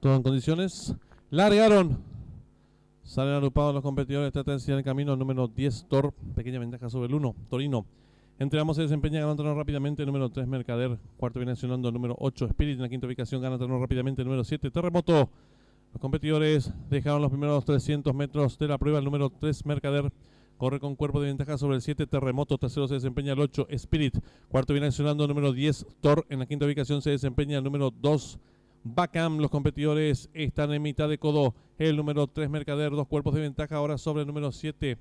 Todo en condiciones. Largaron. Salen agrupados los competidores. Trata de enseñar el camino. Número 10, Thor. Pequeña ventaja sobre el 1, Torino. Entre ambos se desempeña, gana terreno rápidamente. Número 3, Mercader. Cuarto viene accionando el número 8, Spirit. En la quinta ubicación gana terreno rápidamente. Número 7, Terremoto. Los competidores dejaron los primeros 300 metros de la prueba. El número 3, Mercader. Corre con cuerpo de ventaja sobre el 7, Terremoto. Tercero se desempeña el 8, Spirit. Cuarto viene accionando el número 10, Thor. En la quinta ubicación se desempeña el número 2, Bacam. Los competidores están en mitad de codo. El número 3, Mercader. Dos cuerpos de ventaja ahora sobre el número 7,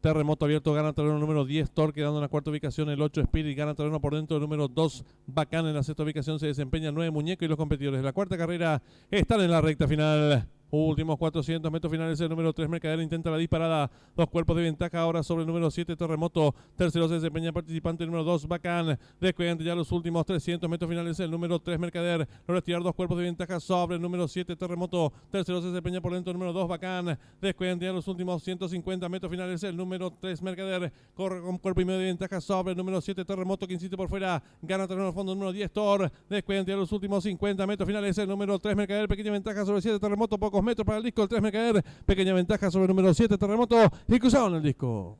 Terremoto. Abierto, gana terreno número 10, Thor, quedando en la cuarta ubicación el 8, Spirit. Gana terreno por dentro el número 2, Bacán. En la sexta ubicación se desempeña el 9, Muñeco. Y los competidores de la cuarta carrera están en la recta final. Últimos 400 metros finales. El número 3, Mercader, intenta la disparada. Dos cuerpos de ventaja ahora sobre el número 7, Terremoto. Tercero se desempeña el participante número 2, Bacán. Descuidante ya los últimos 300 metros finales. El número 3, Mercader. Logra estirar dos cuerpos de ventaja sobre el número 7, Terremoto. Tercero se desempeña por dentro el número 2, Bacán. Descuidante ya los últimos 150 metros finales. El número 3, Mercader. Corre con cuerpo y medio de ventaja sobre el número 7, Terremoto, que insiste por fuera. Gana terreno al fondo el número 10, Thor. Descuidante ya los últimos 50 metros finales. El número 3, Mercader. Pequeña ventaja sobre el 7, Terremoto. Pocos metros para el disco. El 3, Mercader. Pequeña ventaja sobre el número 7, Terremoto. Y cruzaron el disco.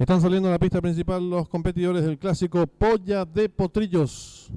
Están saliendo a la pista principal los competidores del clásico Polla de Potrillos.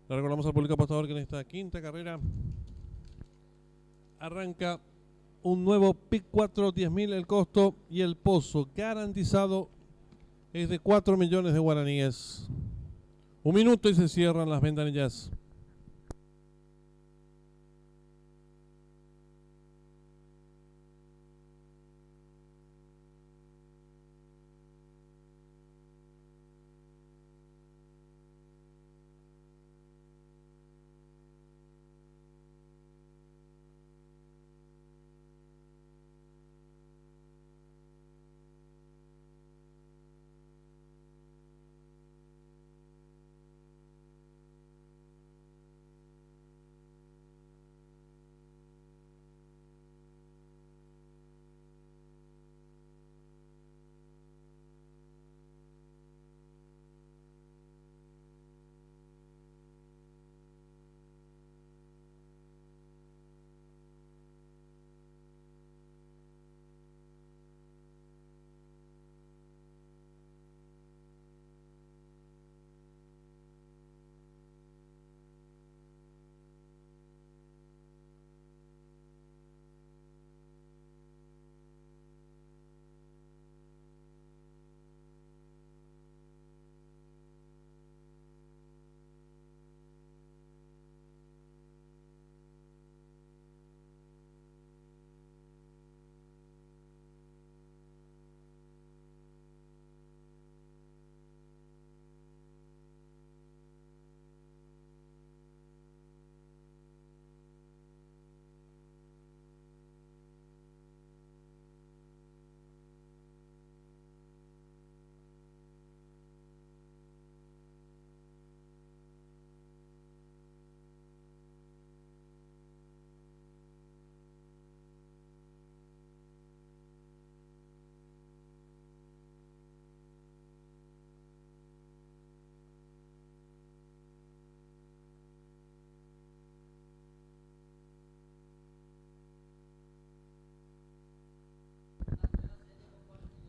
Le recordamos al público apostador que en esta quinta carrera arranca un nuevo PIC 4, 10.000 el costo y el pozo garantizado es de 4 millones de guaraníes. 1 minuto y se cierran las ventanillas.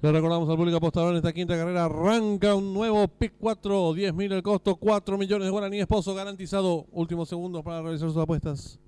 Le recordamos al público apostador en esta quinta carrera arranca un nuevo PIC 4, 10.000 el costo, 4 millones de guaraníes, Pozo garantizado. Últimos segundos para realizar sus apuestas.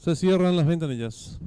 Se cierran las ventanillas.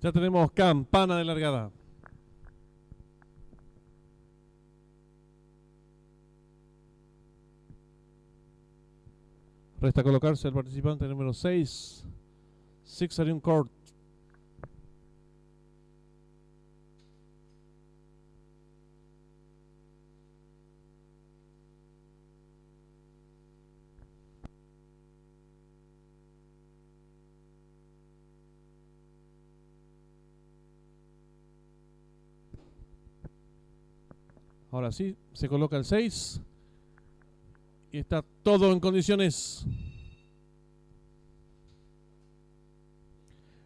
Ya tenemos campana de largada. Resta colocarse el participante número 6, Sixarium Court. Ahora sí, se coloca el 6 y está todo en condiciones.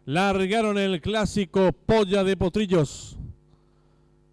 Largaron el clásico Polla de Potrillos.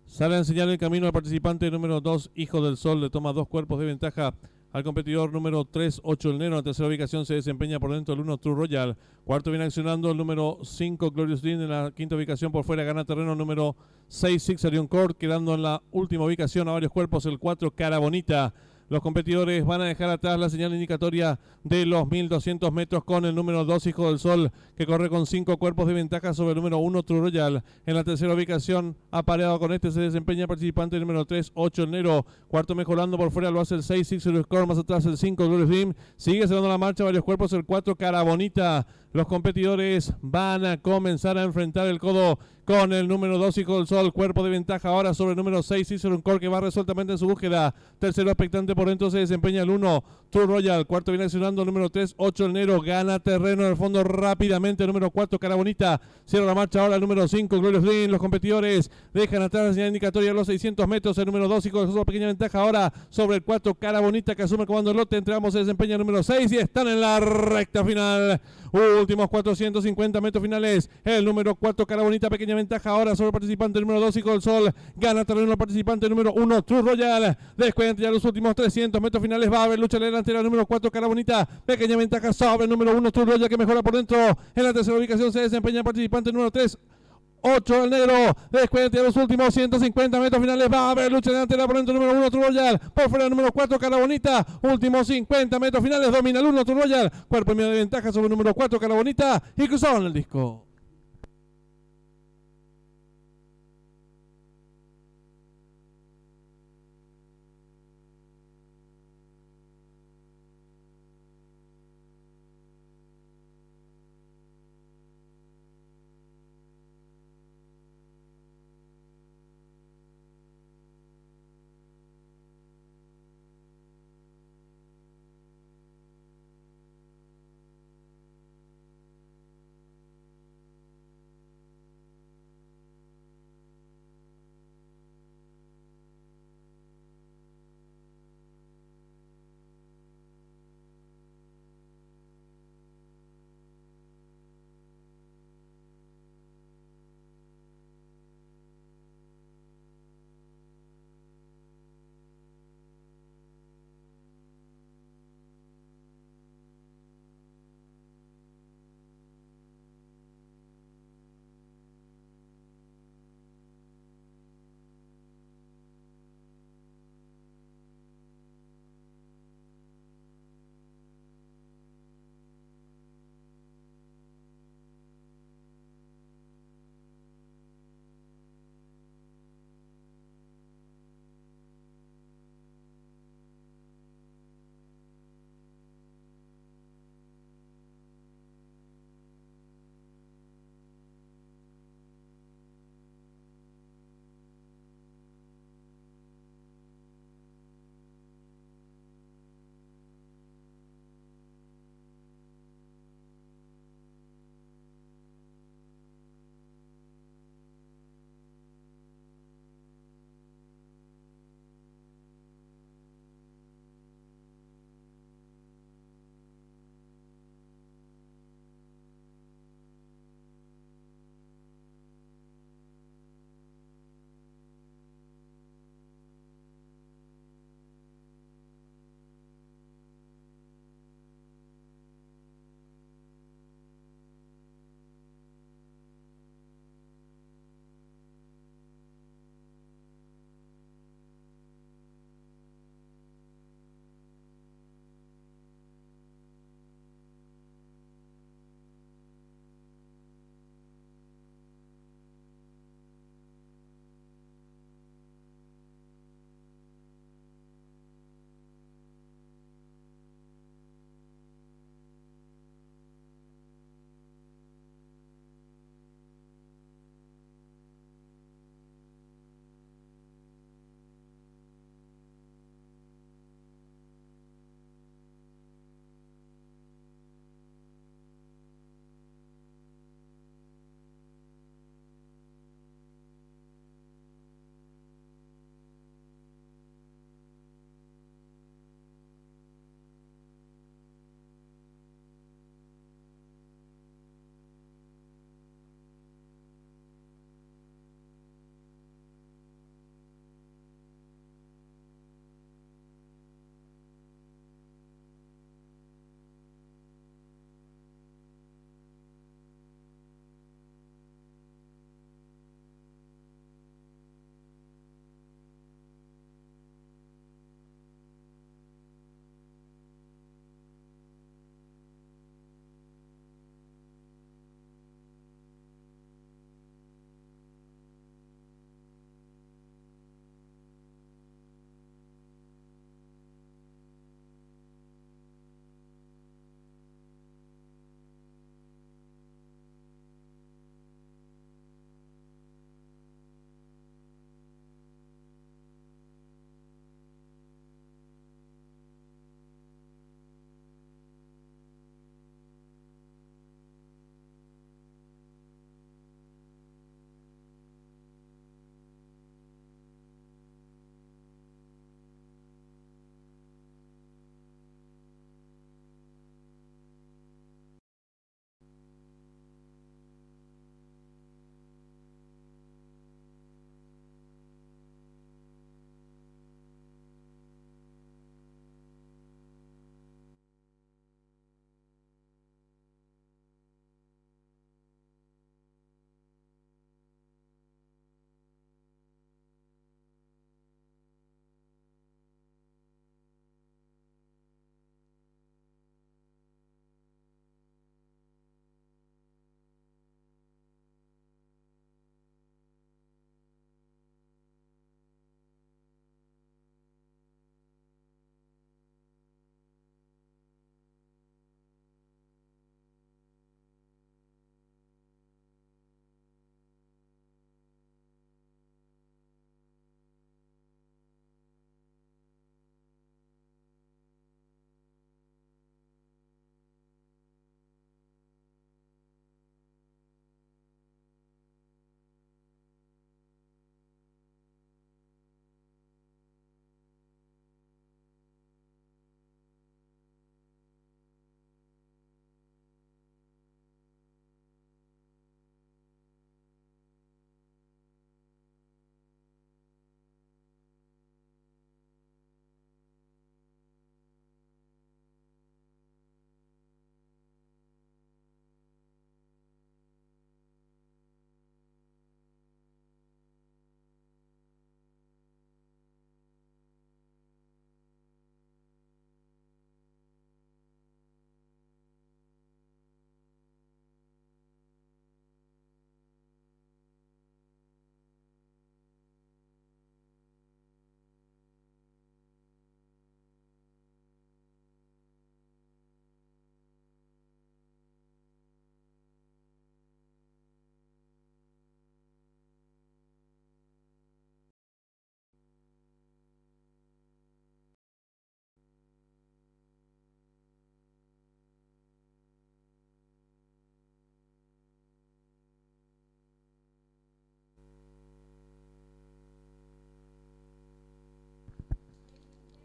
Sale a enseñar el camino al participante número 2, Hijo del Sol. Le toma 2 cuerpos de ventaja al competidor número 3, 8 el Nero. En tercera ubicación se desempeña por dentro el 1, True Royal. Cuarto viene accionando el número 5, Glorious Dream. En la quinta ubicación por fuera gana terreno número 6, Sixarium Court. Quedando en la última ubicación a varios cuerpos el 4, Cara Bonita. Los competidores van a dejar atrás la señal indicatoria de los 1200 metros con el número 2, Hijo del Sol, que corre con 5 cuerpos de ventaja sobre el número 1, True Royal. En la tercera ubicación, apareado con este, se desempeña el participante número 3, 8 el Nero. Cuarto mejorando por fuera lo hace el 6, Sixarium Court. Más atrás el 5, Glorious Dream. Sigue cerrando la marcha, varios cuerpos el 4, Cara Bonita. Los competidores van a comenzar a enfrentar el codo con el número 2, Hijo del Sol. Cuerpo de ventaja ahora sobre el número 6, Sixarium Court, que va resueltamente en su búsqueda. Tercero expectante por dentro se desempeña el 1, True Royal. Cuarto viene accionando el número 3, 8 el Nero. Gana terreno en el fondo rápidamente el número 4, Cara Bonita. Cierra la marcha ahora el número 5, Glorious Dream. Los competidores dejan atrás la señal indicatoria de los 600 metros. El número 2, Hijo del Sol, pequeña ventaja ahora sobre el 4, Cara Bonita, que asume el comando del lote. Entre ambos se desempeña el número 6 y están en la recta final. Últimos 450 metros finales. El número 4, Cara Bonita, pequeña ventaja ahora sobre el participante número 2, Hijo del Sol. Gana terreno el participante número 1, True Royal. Descuenta ya los últimos 300 metros finales. Va a haber lucha en la delantera número 4, Cara Bonita. Pequeña ventaja sobre el número 1, True Royal, que mejora por dentro. En la tercera ubicación se desempeña el participante número 3, 8 el negro. Descuenta los últimos 150 metros finales. Va a haber lucha delantera por dentro. Número 1 True Royal. Por fuera número 4 Cara Bonita. Últimos 50 metros finales. Domina el 1 True Royal. Cuerpo y medio de ventaja sobre el número 4 Cara Bonita. Y cruzaron el disco.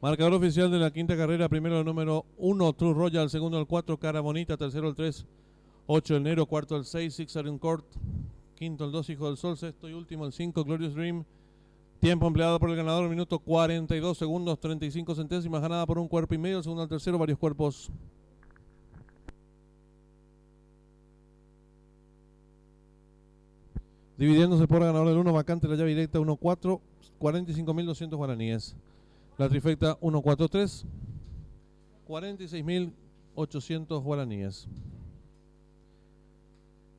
Marcador oficial de la quinta carrera: primero el número 1, True Royal; segundo el 4, Cara Bonita; tercero el 3, 8 el Nero; cuarto el 6, Six Arion Court; quinto el 2, Hijo del Sol; sexto y último el 5, Glorious Dream. Tiempo empleado por el ganador, minuto 42 segundos 35 centésimas, ganada por un cuerpo y medio. El segundo al tercero, varios cuerpos. Dividiéndose por ganador del 1, vacante la llave directa 1-4, 45.200 guaraníes. La trifecta 1-4-3, 46.800 guaraníes.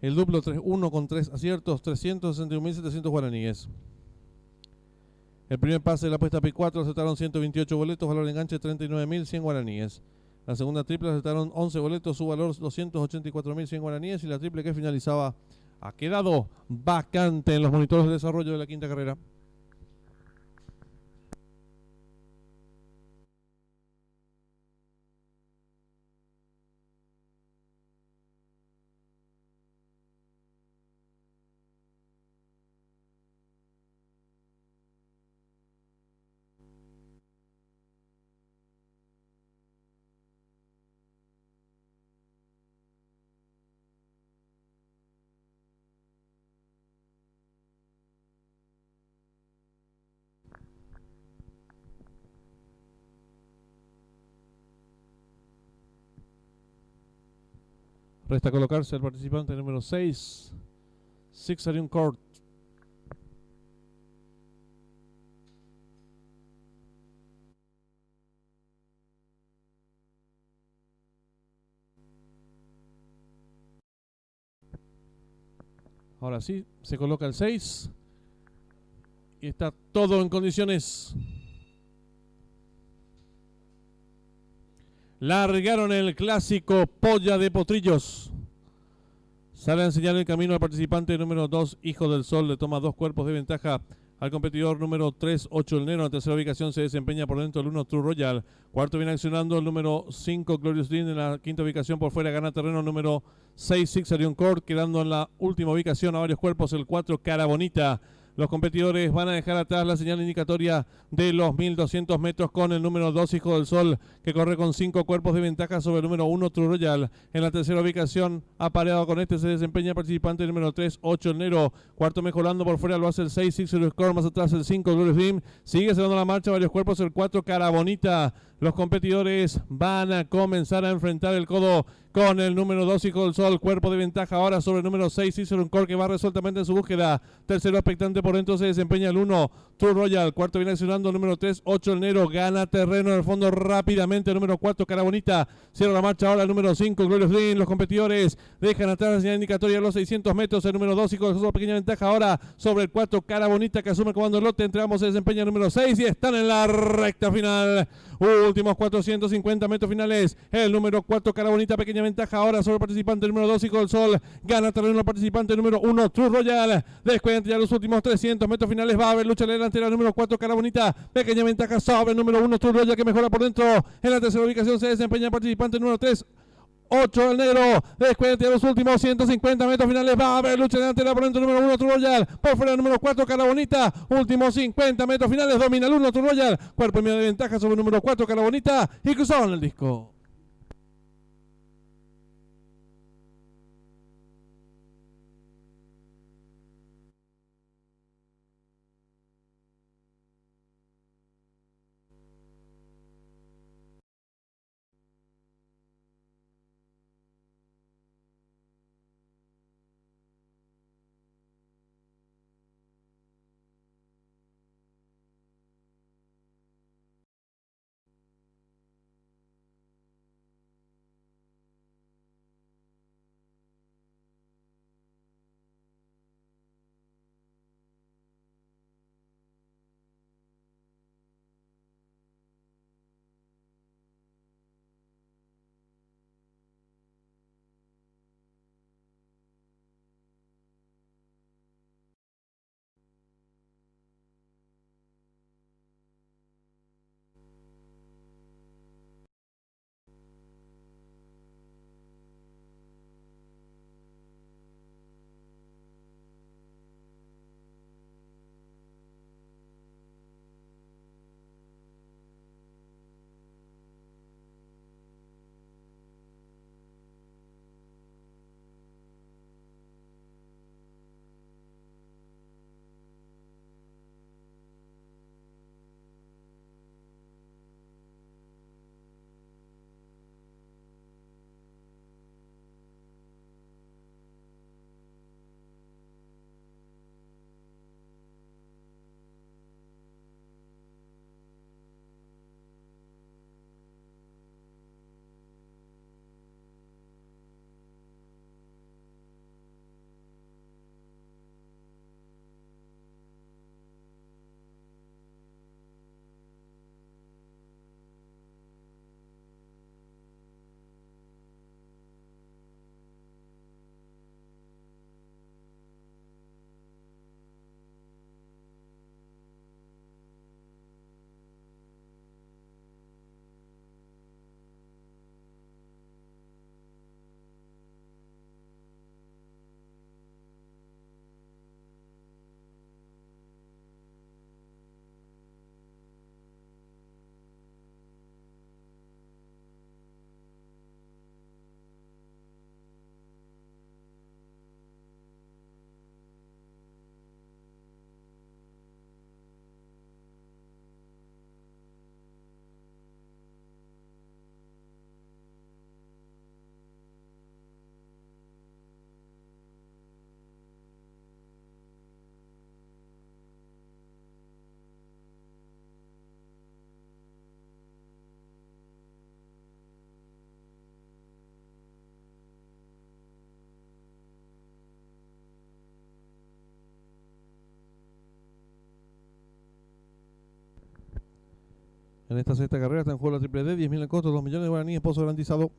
El duplo 3-1 con 3 aciertos, 361.700 guaraníes. El primer pase de la apuesta P4 aceptaron 128 boletos, valor de enganche 39.100 guaraníes. La segunda triple aceptaron 11 boletos, su valor 284.100 guaraníes. Y la triple que finalizaba ha quedado vacante en los monitores de desarrollo de la quinta carrera. Resta colocarse el participante número 6, Six Arion Court. Ahora sí, se coloca el 6 y está todo en condiciones. Largaron el clásico Polla de Potrillos. Sale a enseñar el camino al participante número 2, Hijo del Sol. Le toma 2 cuerpos de ventaja al competidor número 3, 8 el Nero. En la tercera ubicación se desempeña por dentro el 1, True Royal. Cuarto viene accionando el número 5, Glorious Dream. En la quinta ubicación por fuera gana terreno número 6, Six Arion Court. Quedando en la última ubicación a varios cuerpos el 4, Cara Bonita. Los competidores van a dejar atrás la señal indicatoria de los 1200 metros con el número 2, Hijo del Sol, que corre con 5 cuerpos de ventaja sobre el número 1, True Royal. En la tercera ubicación, apareado con este, se desempeña el participante número 3, 8 el Nero. Cuarto mejorando por fuera lo hace el 6, Six Arion Court. Más atrás el 5, Glorious Dream. Sigue cerrando la marcha, varios cuerpos el 4, Cara Bonita. Los competidores van a comenzar a enfrentar el codo con el número 2, Hijo del Sol. Cuerpo de ventaja ahora sobre el número 6, Cicero Core, que va resueltamente en su búsqueda. Tercero expectante por dentro se desempeña el 1, True Royal. Cuarto viene accionando el número 3, 8 el Nero. Gana terreno en el fondo rápidamente el número 4, Cara Bonita. Cierra la marcha ahora el número 5, Glorious Dream. Los competidores dejan atrás la señal indicatoria de los 600 metros. El número 2, Hijo del Sol, pequeña ventaja ahora sobre el 4, Cara Bonita, que asume el comando del lote. Entre ambos se desempeña el número 6 y están en la recta final. Últimos 450 metros finales. El número 4, Cara Bonita, pequeña ventaja ahora sobre el participante número 2, Hijo del Sol. Gana terreno el participante número 1, True Royal. Descuenta ya los últimos 300 metros finales. Va a haber lucha en la delantera número 4, Cara Bonita. Pequeña ventaja sobre el número 1, True Royal, que mejora por dentro. En la tercera ubicación se desempeña el participante número 3, 8 el Negro. Descuenta los últimos 150 metros finales. Va a haber lucha delantera por dentro número 1, True Royal. Por fuera el número 4, Cara Bonita. Últimos 50 metros finales. Domina el 1, True Royal. Cuerpo y medio de ventaja sobre el número 4, Cara Bonita. Y cruzaron el disco. En esta sexta carrera está en juego la triple D, 10.000 el costo, 2 millones de guaraníes, pozo garantizado.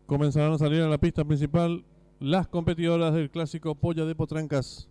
Comenzarán a salir a la pista principal las competidoras del clásico Polla de Potrancas.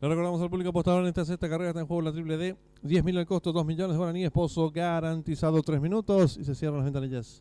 Le recordamos al público apostador en esta sexta carrera está en juego la triple D. 10.000 el costo, 2 millones de guaraníes, esposo garantizado 3 minutos y se cierran las ventanillas.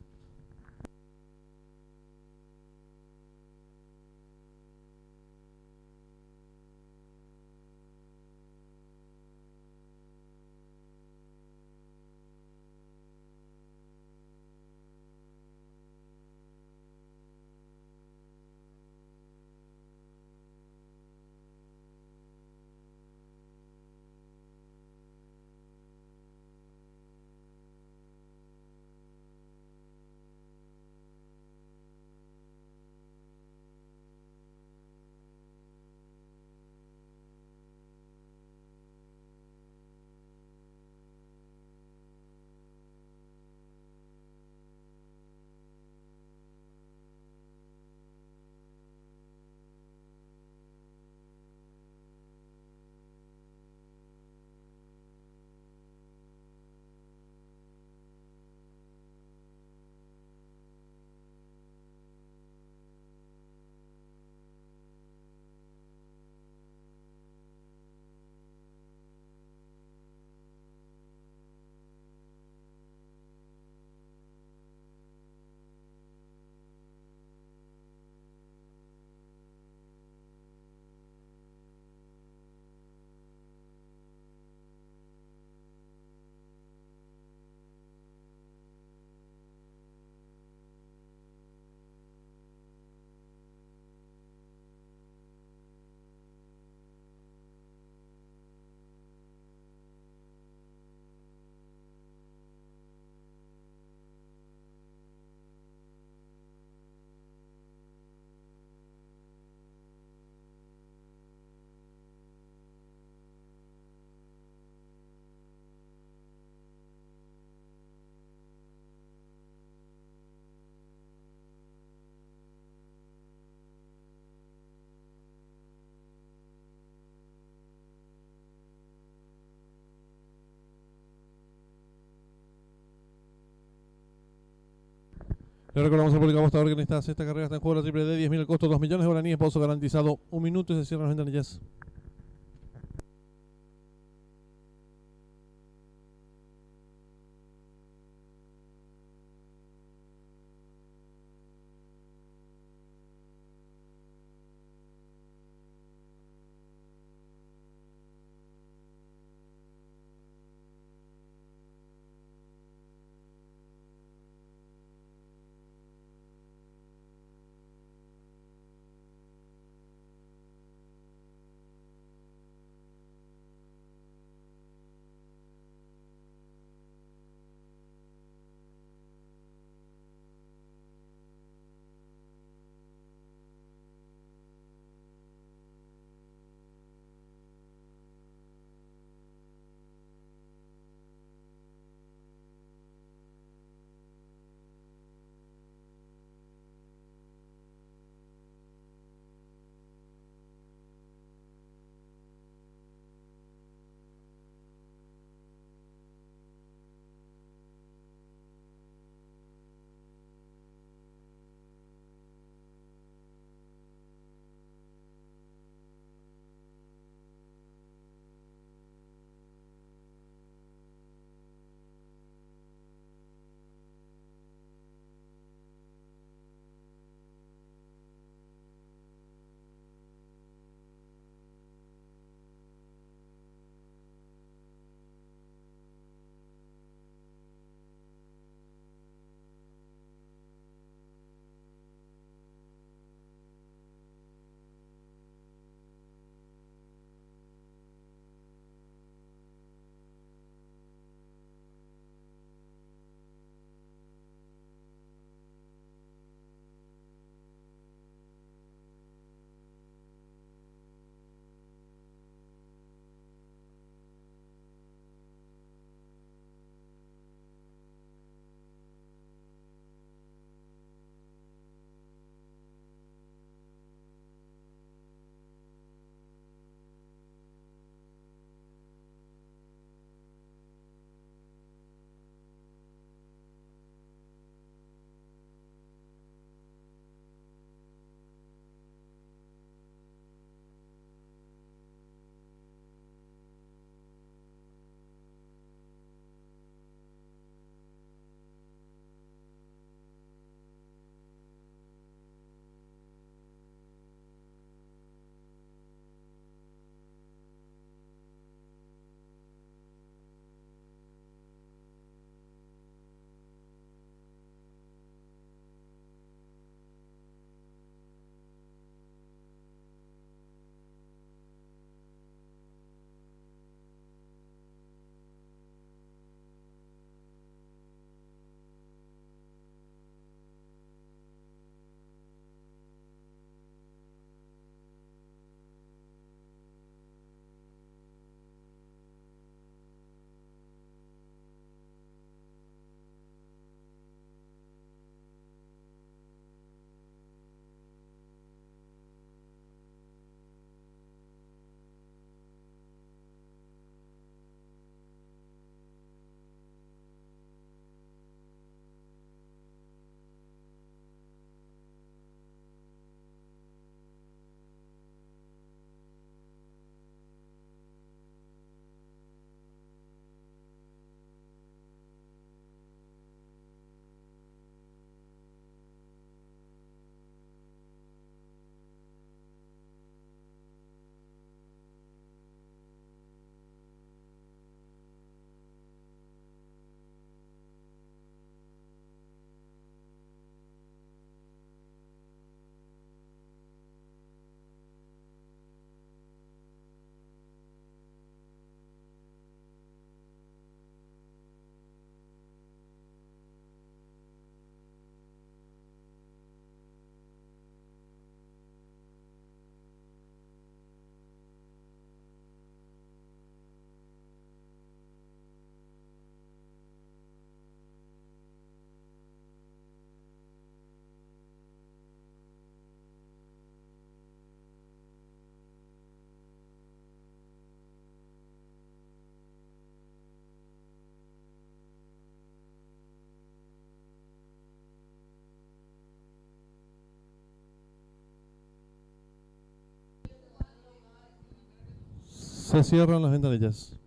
Le recordamos al público apostador que en esta sexta carrera está en juego la triple D, 10.000 el costo, 2 millones de guaraníes, pauso garantizado 1 minuto y se cierran las ventanillas. Se cierran las ventanillas.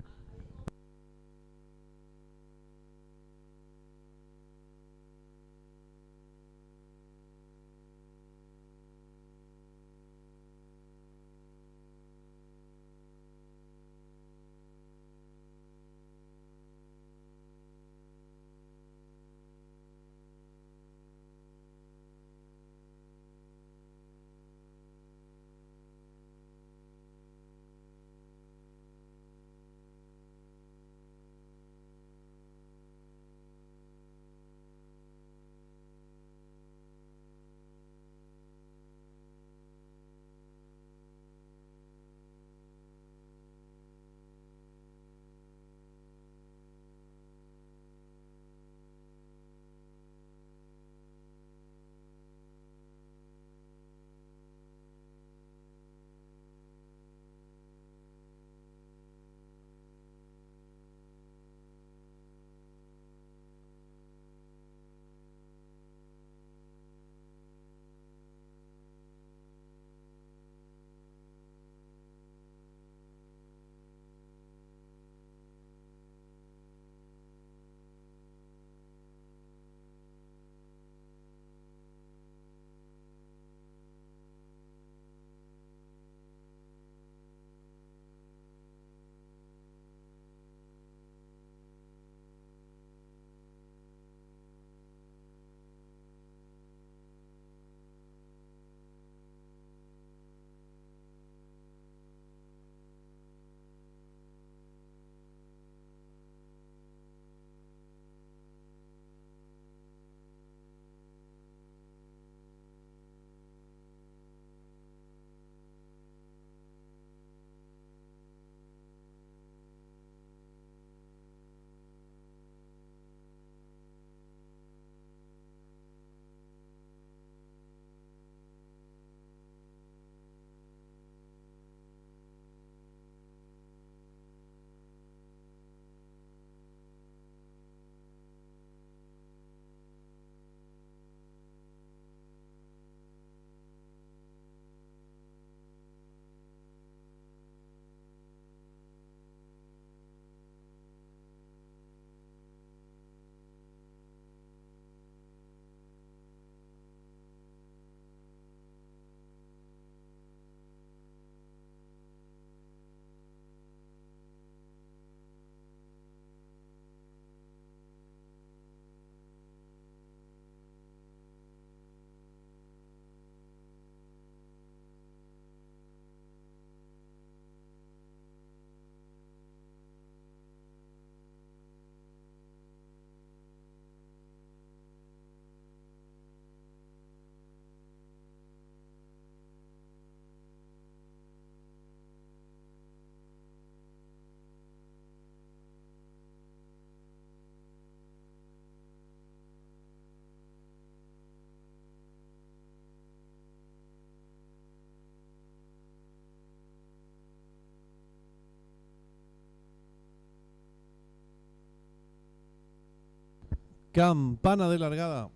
Campana de largada.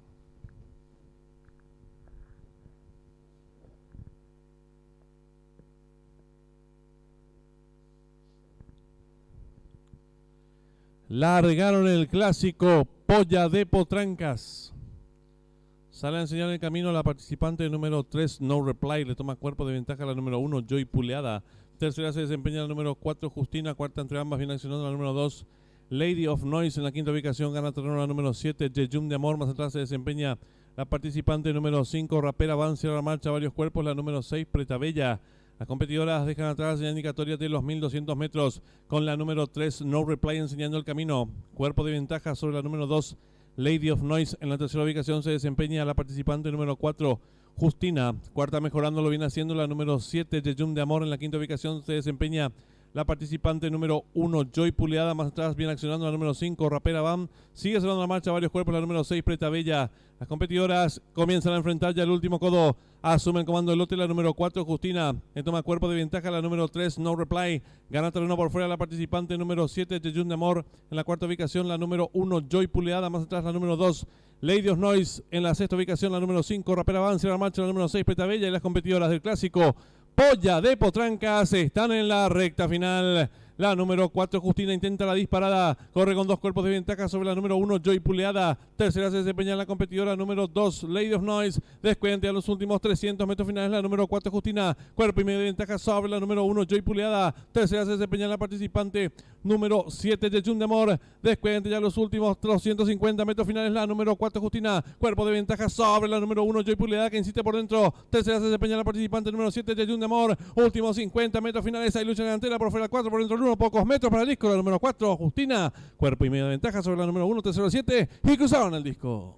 Largaron el clásico Polla de Potrancas. Sale a enseñar el camino la participante número 3, No Reply. Le toma cuerpo de ventaja a la número 1, Joy Puleada. Tercera se desempeña la número 4, Justina. Cuarta entre ambas, viene accionando la número 2, Lady of Noise. En la quinta ubicación gana terreno la número 7, Jejum de Amor. Más atrás se desempeña la participante número 5, Rapera Van. Cierra la marcha varios cuerpos la número 6, Pretabella. Las competidoras dejan atrás la indicatoria de los 1200 metros con la número 3, No Reply, enseñando el camino. Cuerpo de ventaja sobre la número 2, Lady of Noise. En la tercera ubicación se desempeña la participante número 4, Justina. Cuarta mejorando lo viene haciendo la número 7, Jejum de Amor. En la quinta ubicación se desempeña la participante número 1, Joy Puleada. Más atrás viene accionando la número 5, Rapera Bam. Sigue cerrando la marcha varios cuerpos la número 6, Pretabella. Las competidoras comienzan a enfrentar ya el último codo. Asume el comando del lote la número 4, Justina. En toma cuerpo de ventaja la número 3, No Reply. Gana terreno por fuera la participante número 7, Jejum de Amor. En la cuarta ubicación la número 1, Joy Puleada. Más atrás la número 2, Lady of Noise. En la sexta ubicación la número 5, Rapera Bam. Cierra la marcha la número 6, Pretabella. Y las competidoras del clásico Polla de Potrancas están en la recta final. La número 4, Justina, intenta la disparada. Corre con 2 cuerpos de ventaja sobre la número 1, Joy Puleada. Tercera se desempeña la competidora número 2, Lady of Noise. Descuente a los últimos 300 metros finales. La número 4, Justina. Cuerpo y medio de ventaja sobre la número 1, Joy Puleada. Tercera se desempeña la participante número 7, Jejun de Amor. Descuente ya los últimos 250 metros finales. La número 4, Justina. Cuerpo de ventaja sobre la número 1, Joy Puleada, que insiste por dentro. Tercera se desempeña la participante número 7, Jejun de Amor. Últimos 50 metros finales. Hay lucha delantera por fuera 4, por dentro el 1. Pocos metros para el disco. La número 4, Justina. Cuerpo y medio de ventaja sobre la número 1, tercero 7. Y cruzaron el disco.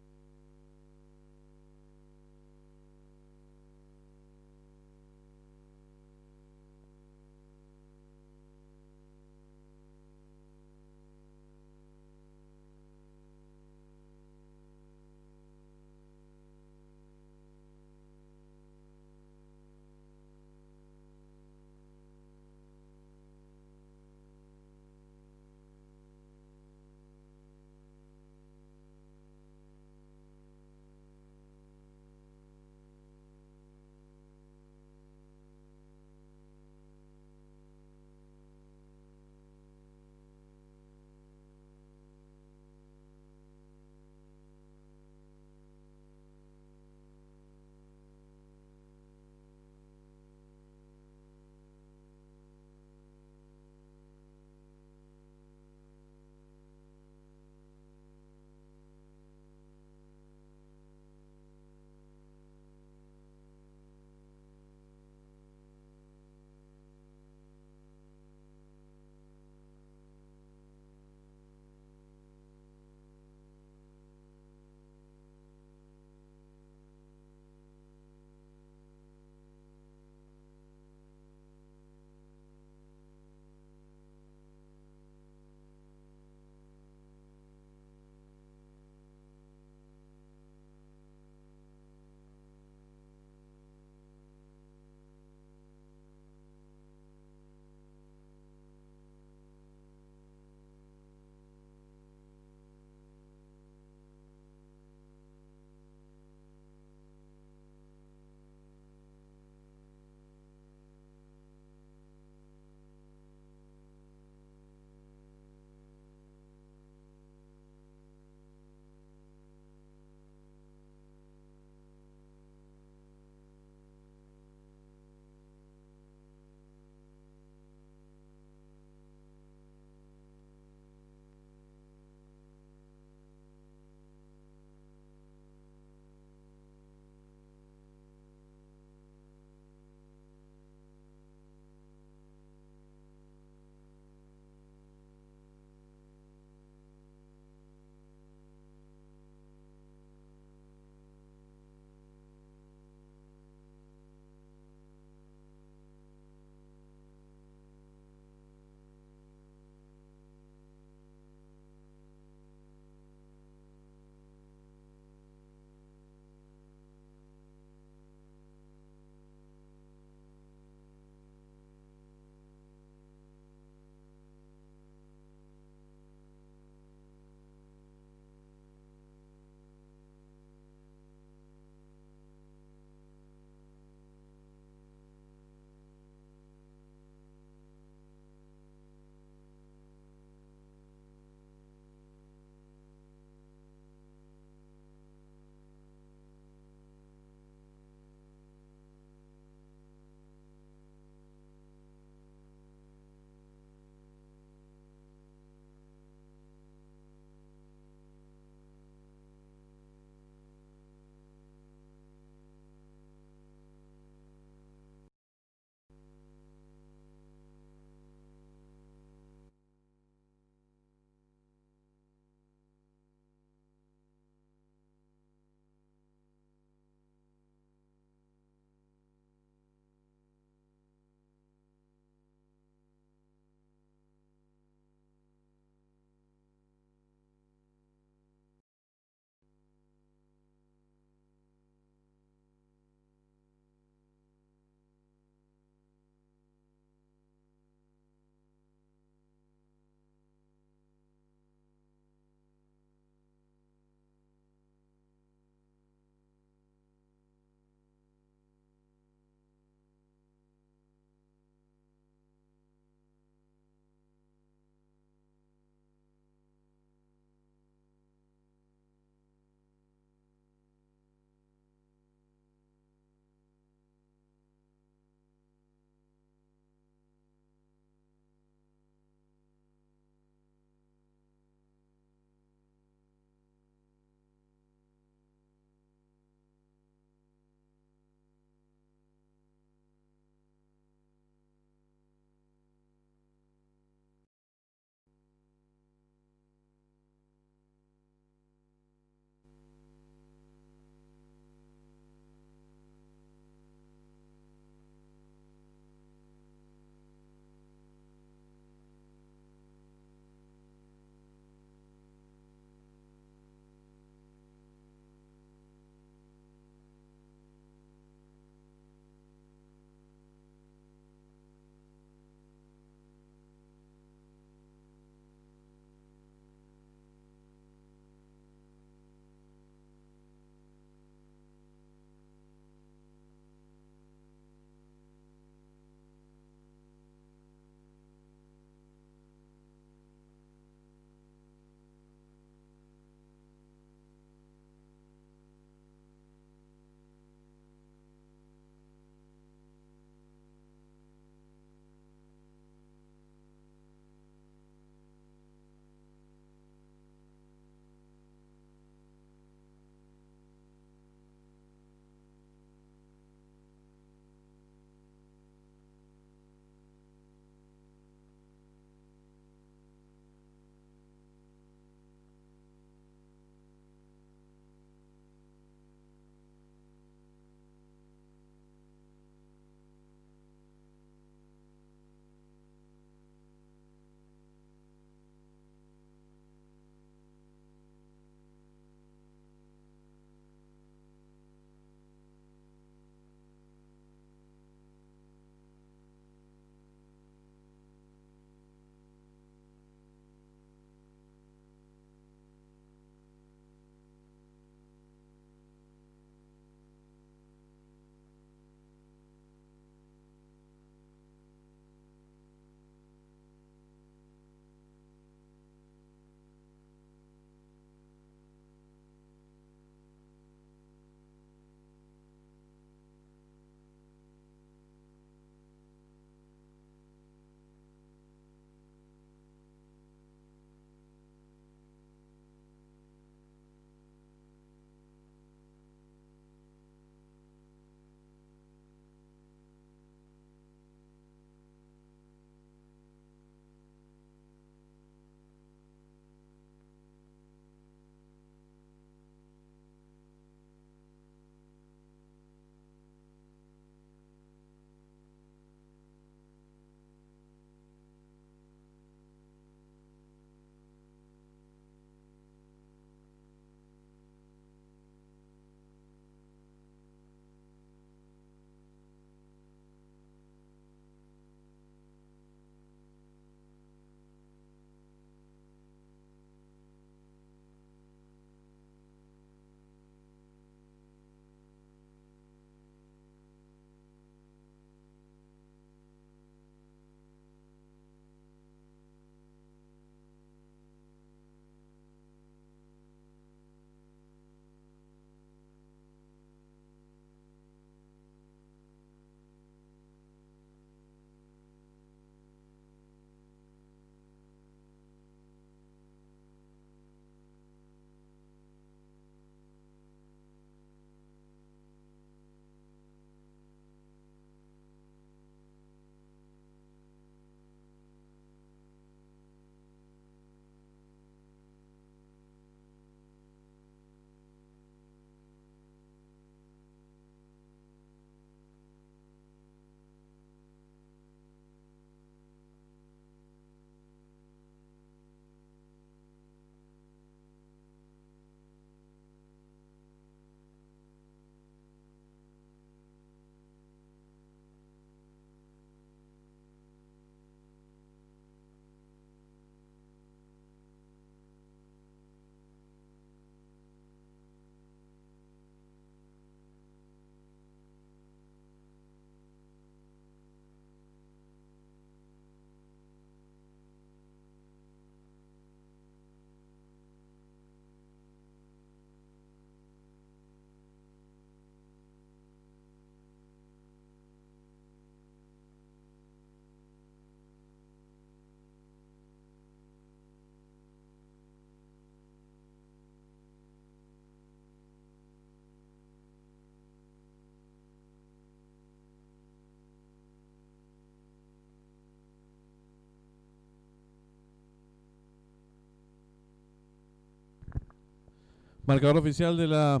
Marcador oficial de la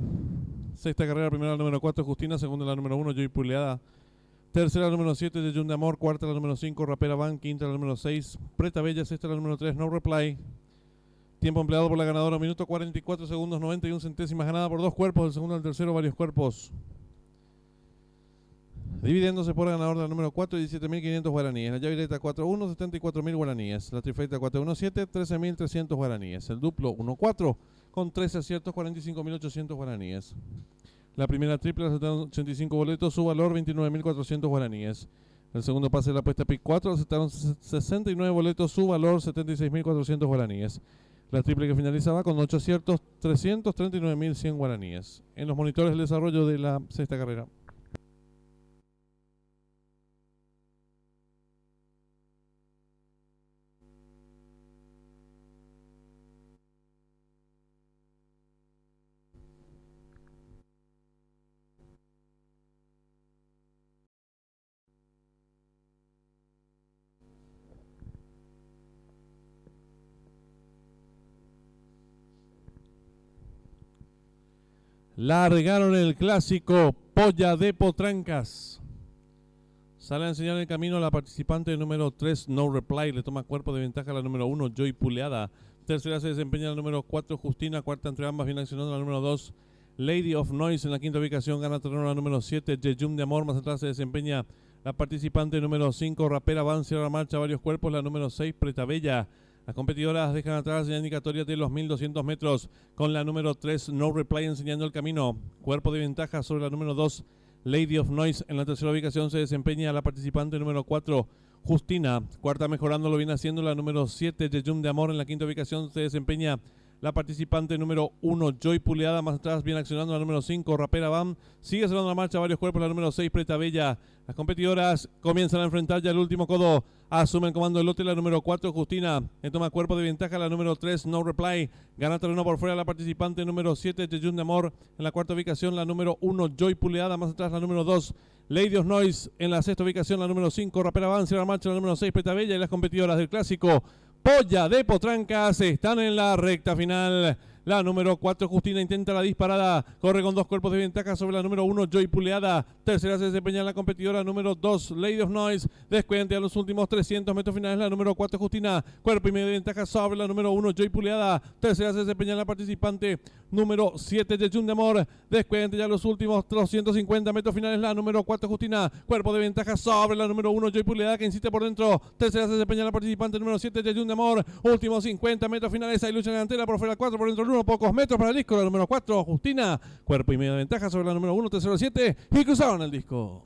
sexta carrera: primera la número 4, Justina; segunda la número 1, Joy Puleada; tercera la número 7, Jejun de Amor; cuarta la número 5, Rapera Van; quinta la número 6, Preta Bella; sexta la número 3, No Reply. Tiempo empleado por la ganadora: minuto 44 segundos 91 centésimas, ganada por 2 cuerpos, del segundo al tercero varios cuerpos. Dividiéndose por ganador de la número 4, 17.500 guaraníes. La llave directa 4-1, 74.000 guaraníes. La trifecta 4-1-7, 13.300 guaraníes. El duplo 1-4, con 13 aciertos, 45.800 guaraníes. La primera triple aceptaron 85 boletos, su valor 29.400 guaraníes. El segundo pase de la apuesta PIC 4 aceptaron 69 boletos, su valor 76.400 guaraníes. La triple que finalizaba con 8 aciertos, 339.100 guaraníes. En los monitores del desarrollo de la sexta carrera. Largaron el clásico Polla de Potrancas. Sale a enseñar el camino a la participante número 3, No Reply. Le toma cuerpo de ventaja a la número 1, Joy Puleada. Tercera se desempeña la número 4, Justina. Cuarta entre ambas viene accionando la número 2, Lady of Noise. En la quinta ubicación gana terreno la número 7, Jejun de Amor. Más atrás se desempeña la participante número 5, Rapera Van. Cierra la marcha varios cuerpos la número 6, Preta Bella. Las competidoras dejan atrás la indicatoria de los 1200 metros con la número 3, No Reply, enseñando el camino. Cuerpo de ventaja sobre la número 2, Lady of Noise. En la tercera ubicación se desempeña la participante número 4, Justina. Cuarta mejorando lo viene haciendo la número 7, Jejun de Amor. En la quinta ubicación se desempeña la participante número 1, Joy Puleada. Más atrás viene accionando la número 5, Rapera Bam. Sigue cerrando la marcha varios cuerpos la número 6, Preta Bella. Las competidoras comienzan a enfrentar ya el último codo. Asume el comando del lote la número 4, Justina. Le toma cuerpo de ventaja la número 3, No Reply. Gana terreno por fuera la participante número 7, Jejun de Amor. En la cuarta ubicación la número 1, Joy Puleada. Más atrás la número 2, Lady of Noise. En la sexta ubicación la número 5, Rapera Van. Cierra la marcha la número 6, Preta Bella. Y las competidoras del clásico Polla de Potrancas están en la recta final. La número 4, Justina, intenta la disparada. Corre con 2 cuerpos de ventaja sobre la número 1, Joy Puleada. Tercera se desempeña la competidora número 2, Lady of Noise. Descuente a los últimos 300 metros finales la número 4, Justina. Cuerpo y medio de ventaja sobre la número 1, Joy Puleada. Tercera se desempeña la participante número 7, Jejun de Amor. Descuente ya los últimos 250 metros finales la número 4, Justina. Cuerpo de ventaja sobre la número 1, Joy Puleada, que insiste por dentro. Tercera se desempeña la participante número 7, Jejun de Amor. Últimos 50 metros finales. Hay lucha delantera por fuera 4, por dentro el 1. Pocos metros para el disco. La número 4, Justina. Cuerpo y medio de ventaja sobre la número 1, tercero 7. Y cruzaron el disco.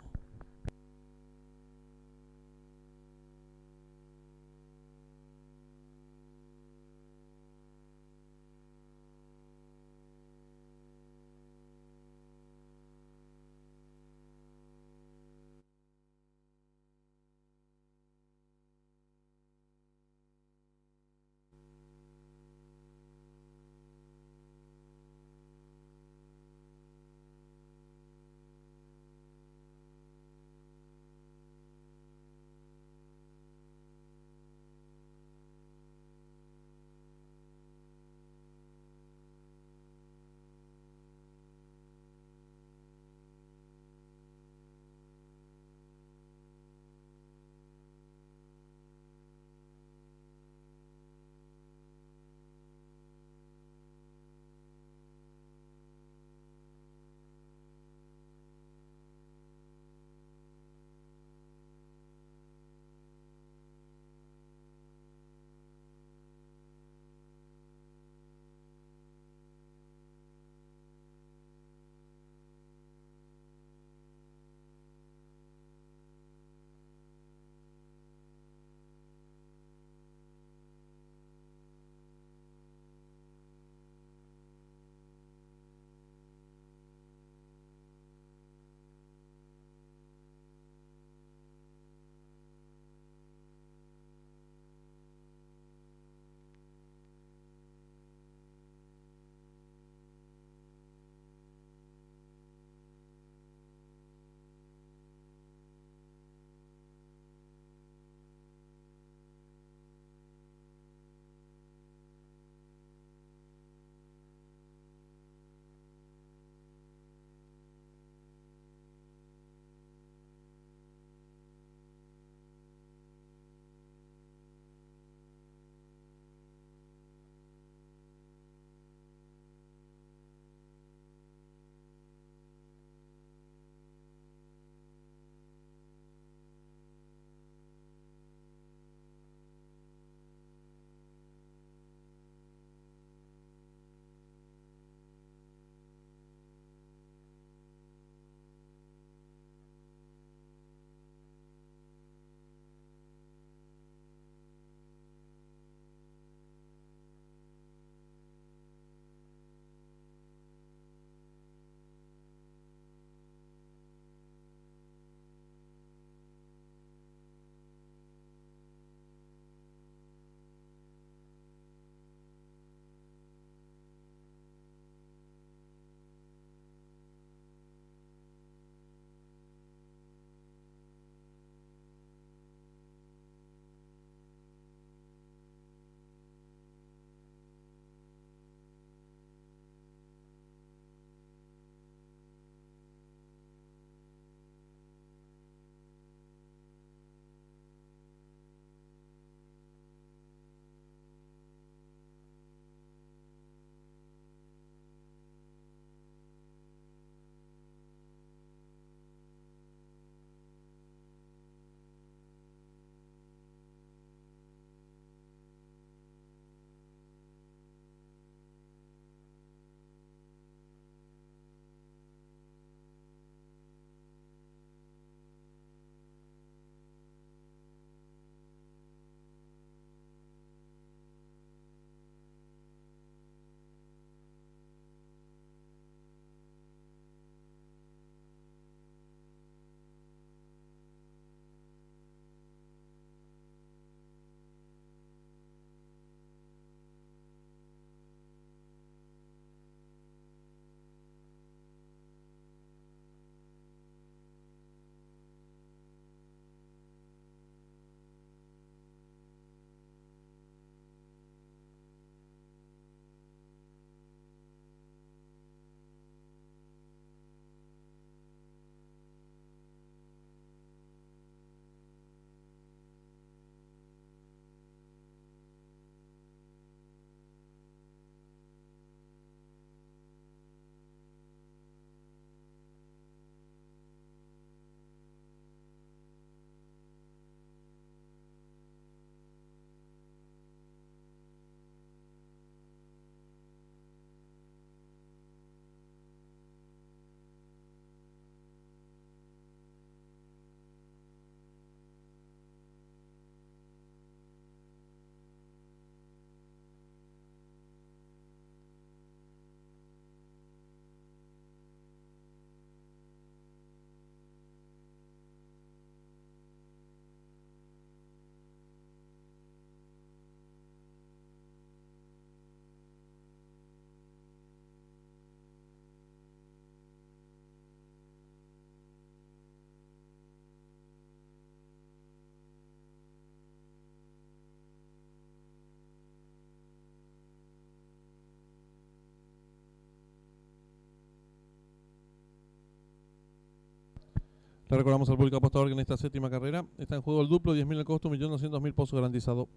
Le recordamos al público apostador que en esta séptima carrera está en juego el duplo, 10.000 el costo, 1.200.000 pozo garantizado.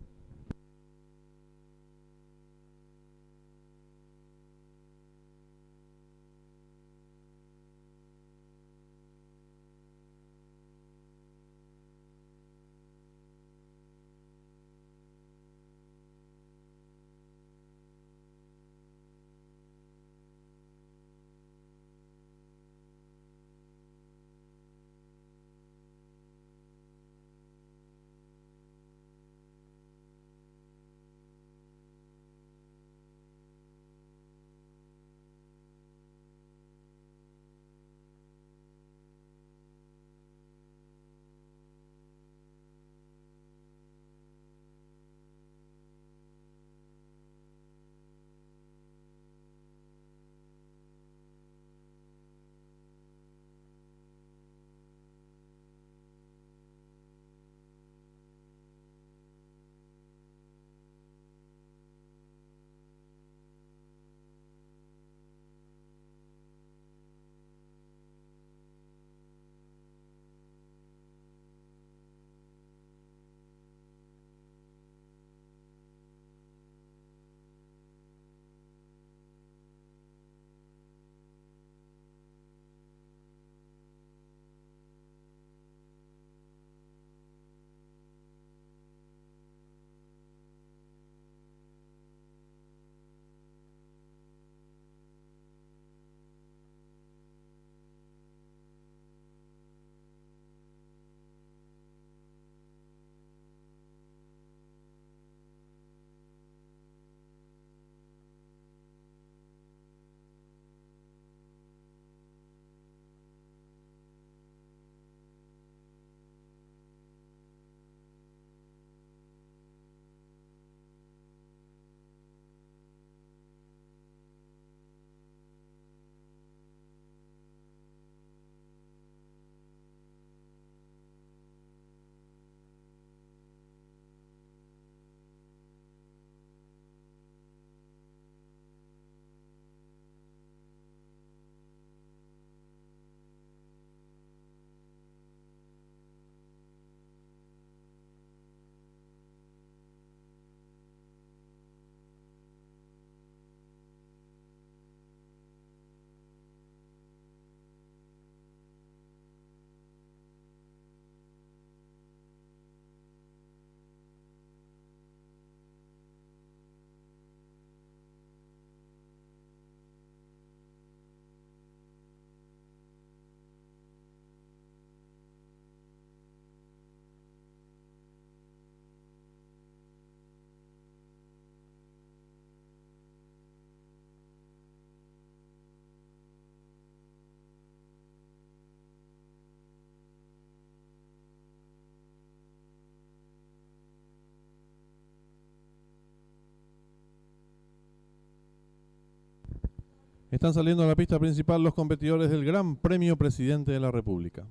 Están saliendo a la pista principal los competidores del Gran Premio Presidente de la República.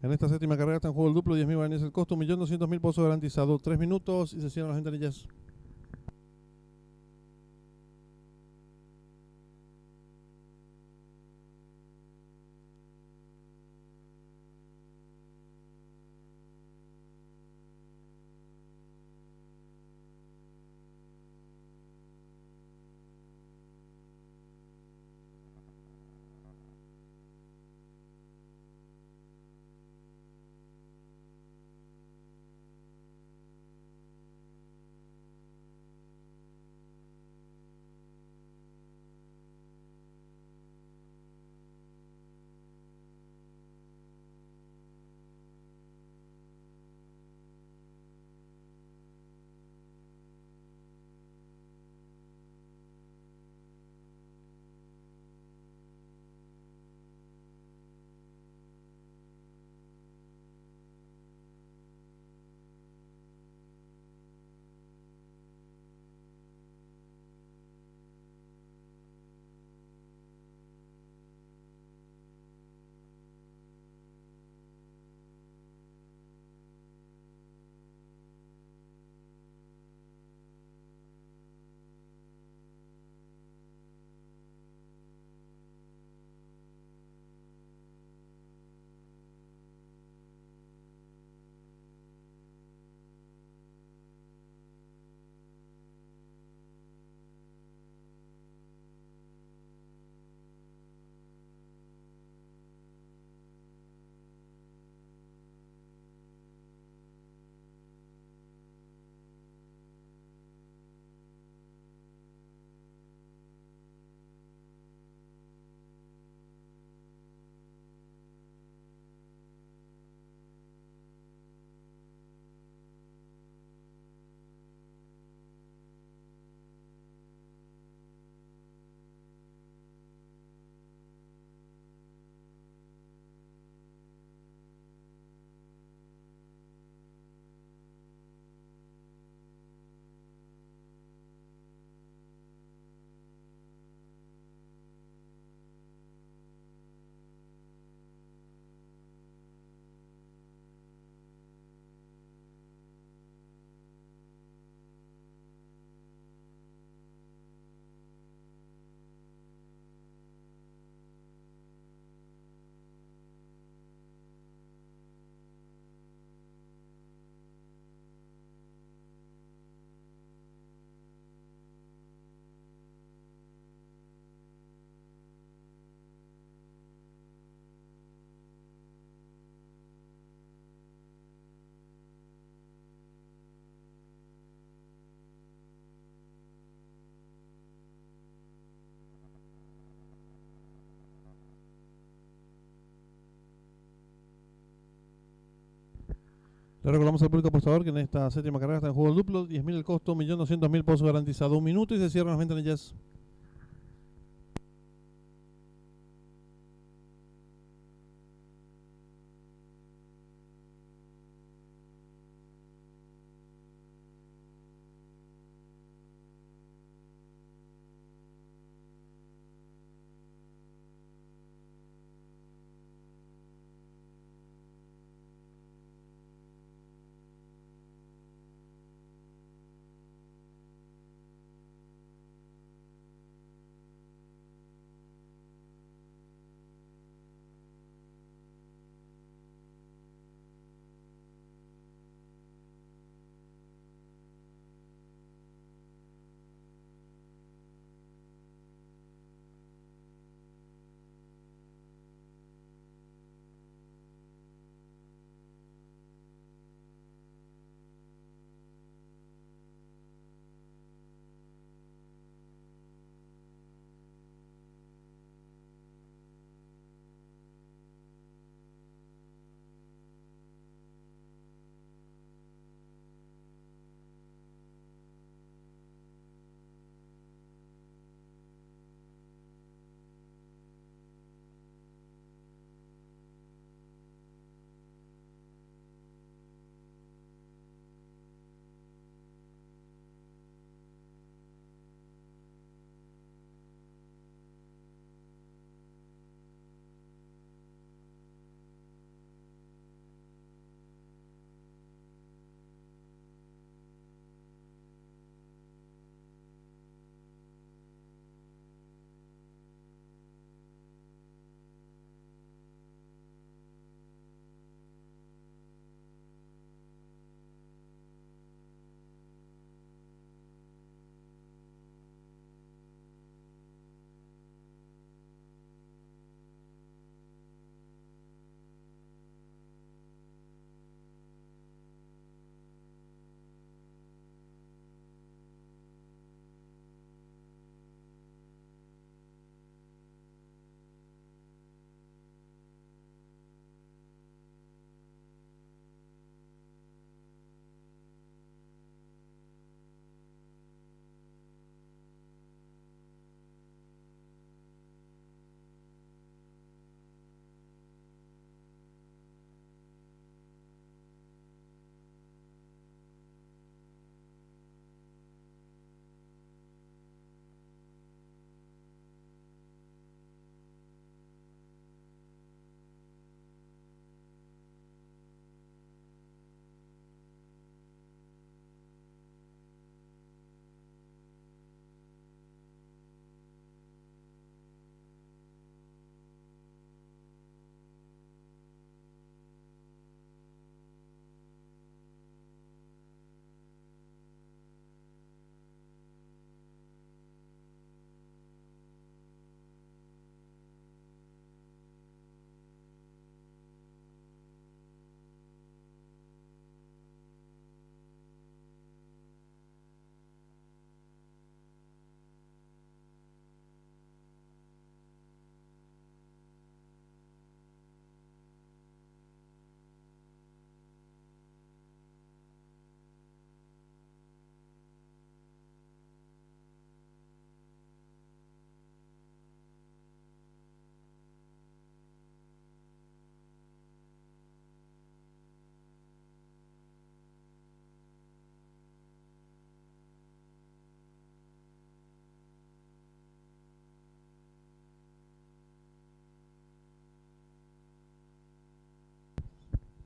En esta séptima carrera está en juego el duplo, 10.000 guaraníes el costo, 1.200.000 pozos garantizado. 3 minutos y se cierran las ventanillas. Le recordamos al público apostador que en esta séptima carrera está en juego el duplo, 10.000 el costo, 1.200.000 pozos garantizado. 1 minuto y se cierran las ventanillas.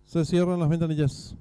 Se cierran las ventanillas.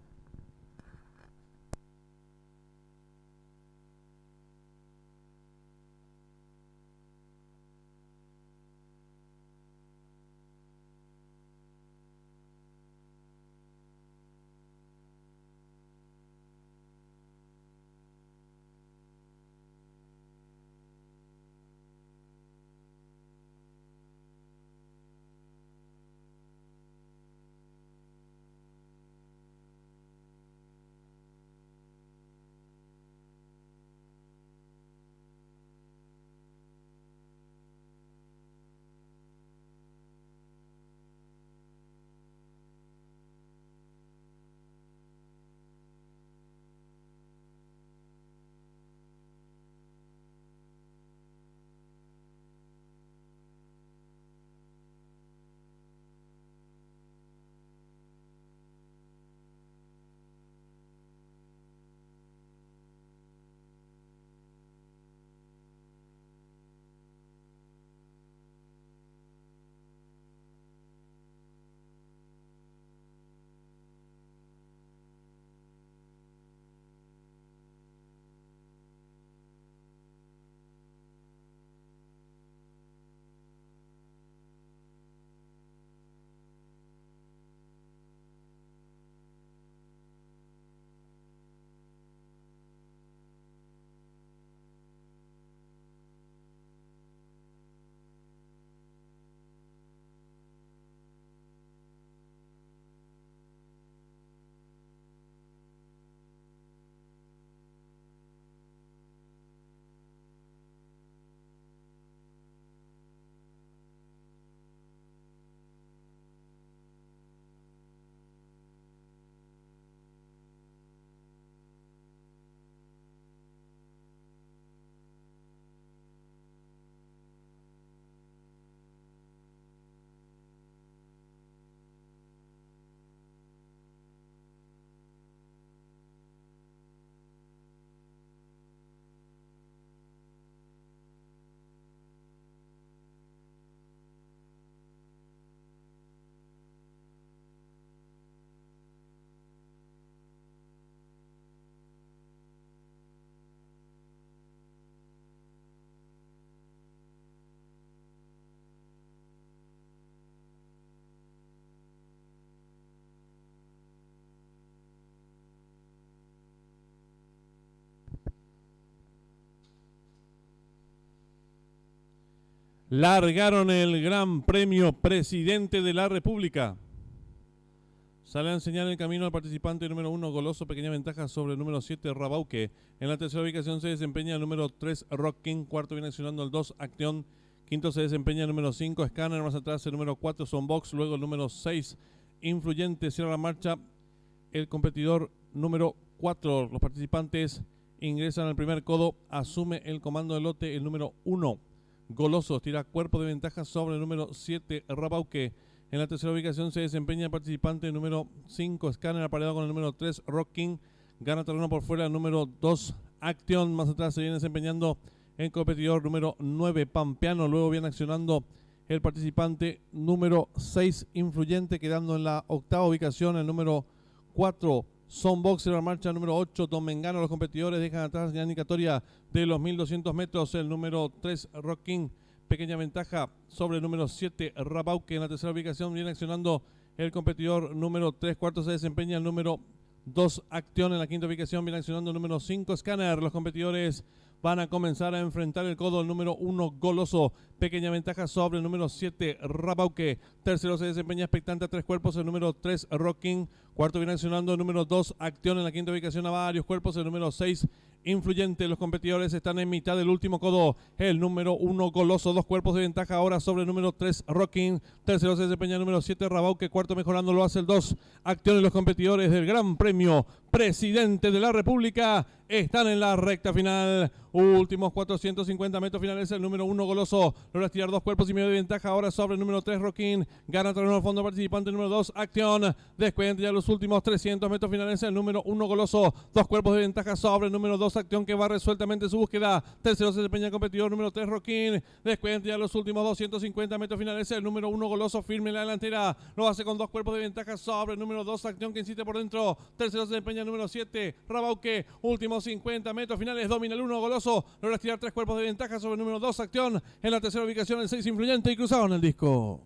Largaron el Gran Premio Presidente de la República. Sale a enseñar el camino al participante número 1, Goloso, pequeña ventaja sobre el número 7, Rabauque. En la tercera ubicación se desempeña el número 3, Rock King. Cuarto viene accionando el 2, Acción. Quinto se desempeña el número 5, Scanner. Más atrás el número 4, Sonbox. Luego el número 6, Influyente. Cierra la marcha el competidor número 4. Los participantes ingresan al primer codo. Asume el comando del lote el número 1, Goloso. Tira cuerpo de ventaja sobre el número 7, Rabauque. En la tercera ubicación se desempeña el participante número 5, Scanner, apareado con el número 3, Rock King. Gana terreno por fuera el número 2, Action. Más atrás se viene desempeñando el competidor número 9, Pampeano. Luego viene accionando el participante número 6, Influyente, quedando en la octava ubicación el número 4, Sonboxer. La marcha número 8, Don Mengano. Los competidores dejan atrás la indicatoria de los 1200 metros el número 3, Rock King. Pequeña ventaja sobre el número 7, Rabauque. En la tercera ubicación viene accionando el competidor número 3. Cuarto se desempeña el número 2, Acción. En la quinta ubicación viene accionando el número 5, Scanner. Los competidores van a comenzar a enfrentar el codo el número 1, Goloso. Pequeña ventaja sobre el número 7, Rabauque. Tercero se desempeña expectante a 3 cuerpos el número 3, Rock King. Cuarto viene accionando el número 2, Acción. En la quinta ubicación a varios cuerpos el número 6, Influyente. Los competidores están en mitad del último codo. El número 1, Goloso. 2 cuerpos de ventaja ahora sobre el número 3, Rock King. Tercero se desempeña el número 7, Rabauque. Cuarto mejorando lo hace el 2, Acción. Y los competidores del Gran Premio Presidente de la República están en la recta final. Últimos 450 metros finales. El número 1, Goloso. Logra tirar 2 cuerpos y medio de ventaja ahora sobre el número 3, Rock King. Gana terreno al fondo participante número 2, Acción. Descuenta ya los los últimos 300 metros finales. El número 1 Goloso, 2 cuerpos de ventaja sobre el número 2 Acción, que va resueltamente su búsqueda. Tercero se desempeña el competidor número 3 Roquín. Descuenta ya los últimos 250 metros finales. El número 1 Goloso firme en la delantera. Lo hace con 2 cuerpos de ventaja sobre el número 2 Acción, que insiste por dentro. Tercero se desempeña el número 7 Rabauque. Últimos 50 metros finales. Domina el 1 Goloso. Logra estirar 3 cuerpos de ventaja sobre el número 2 Acción. En la tercera ubicación el 6 Influyente y cruzado en el disco.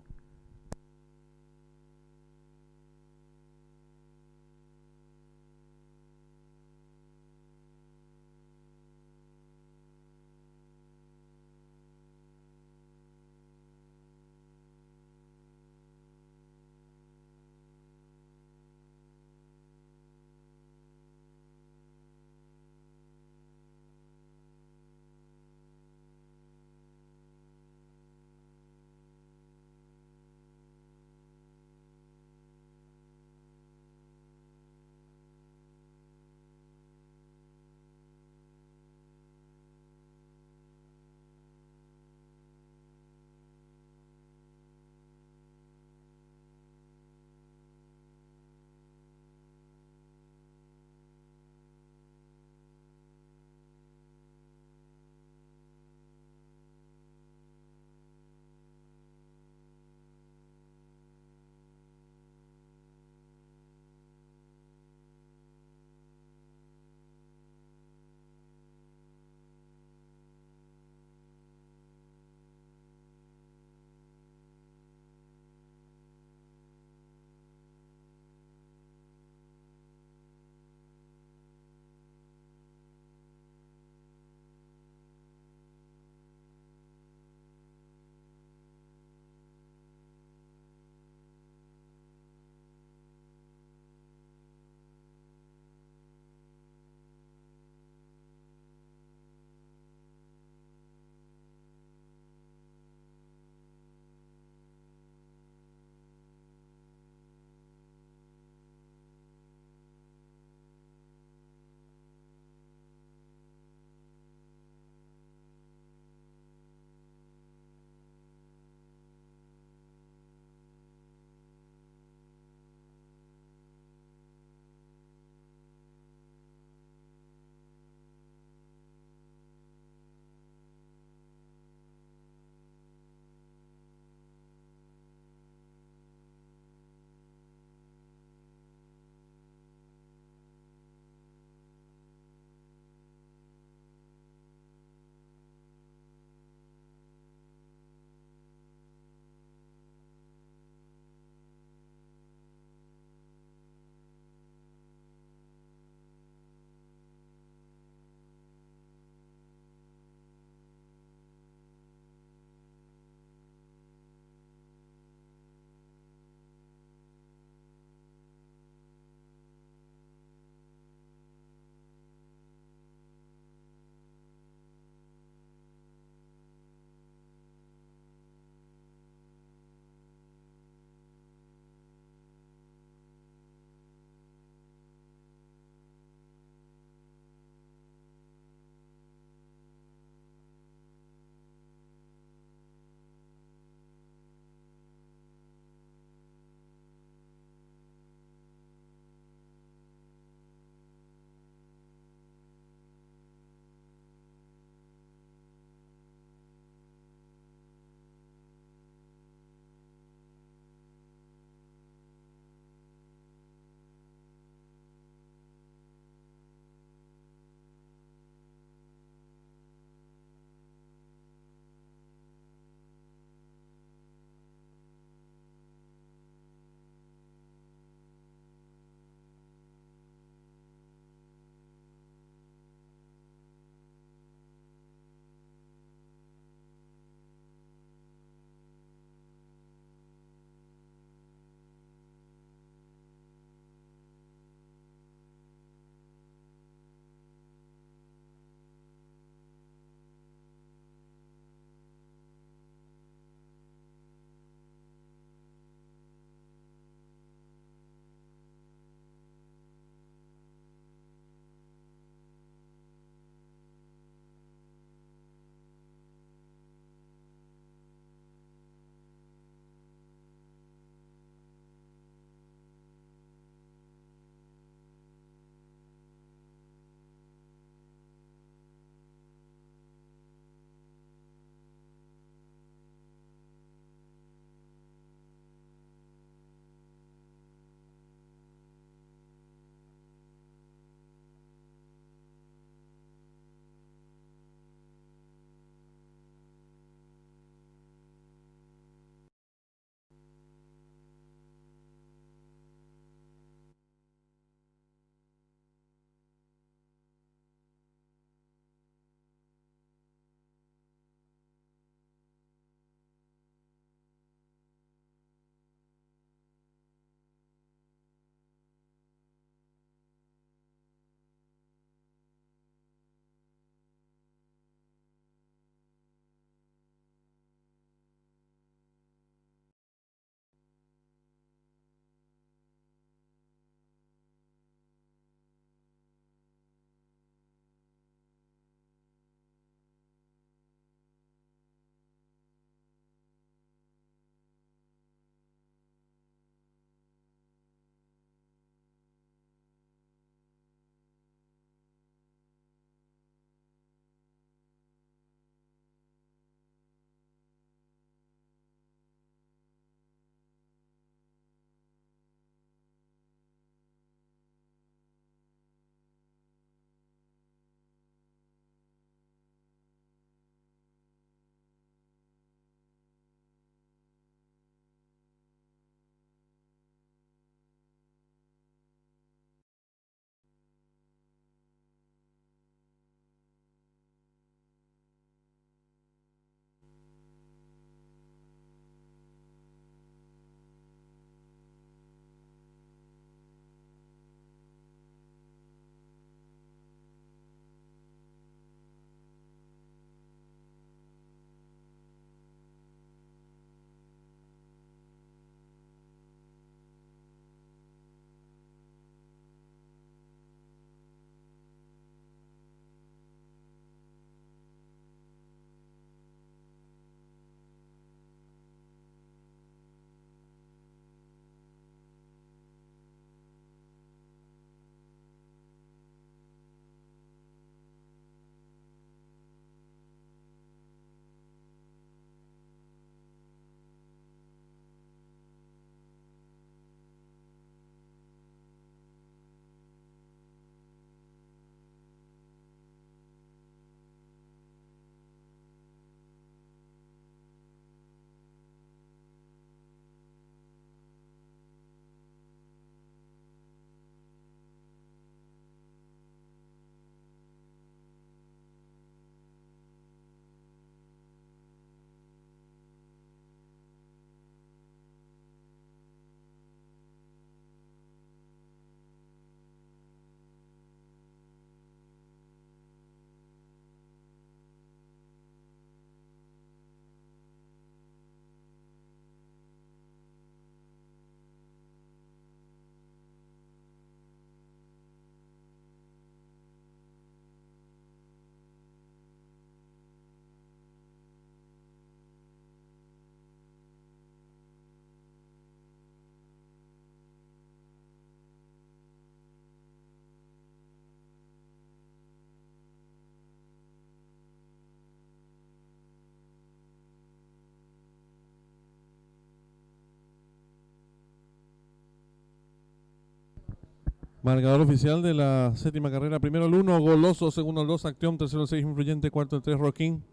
Marcador oficial de la séptima carrera. Primero el 1, Goloso. Segundo el 2, Acción. Tercero el 6, Influyente. Cuarto el 3, Rocking.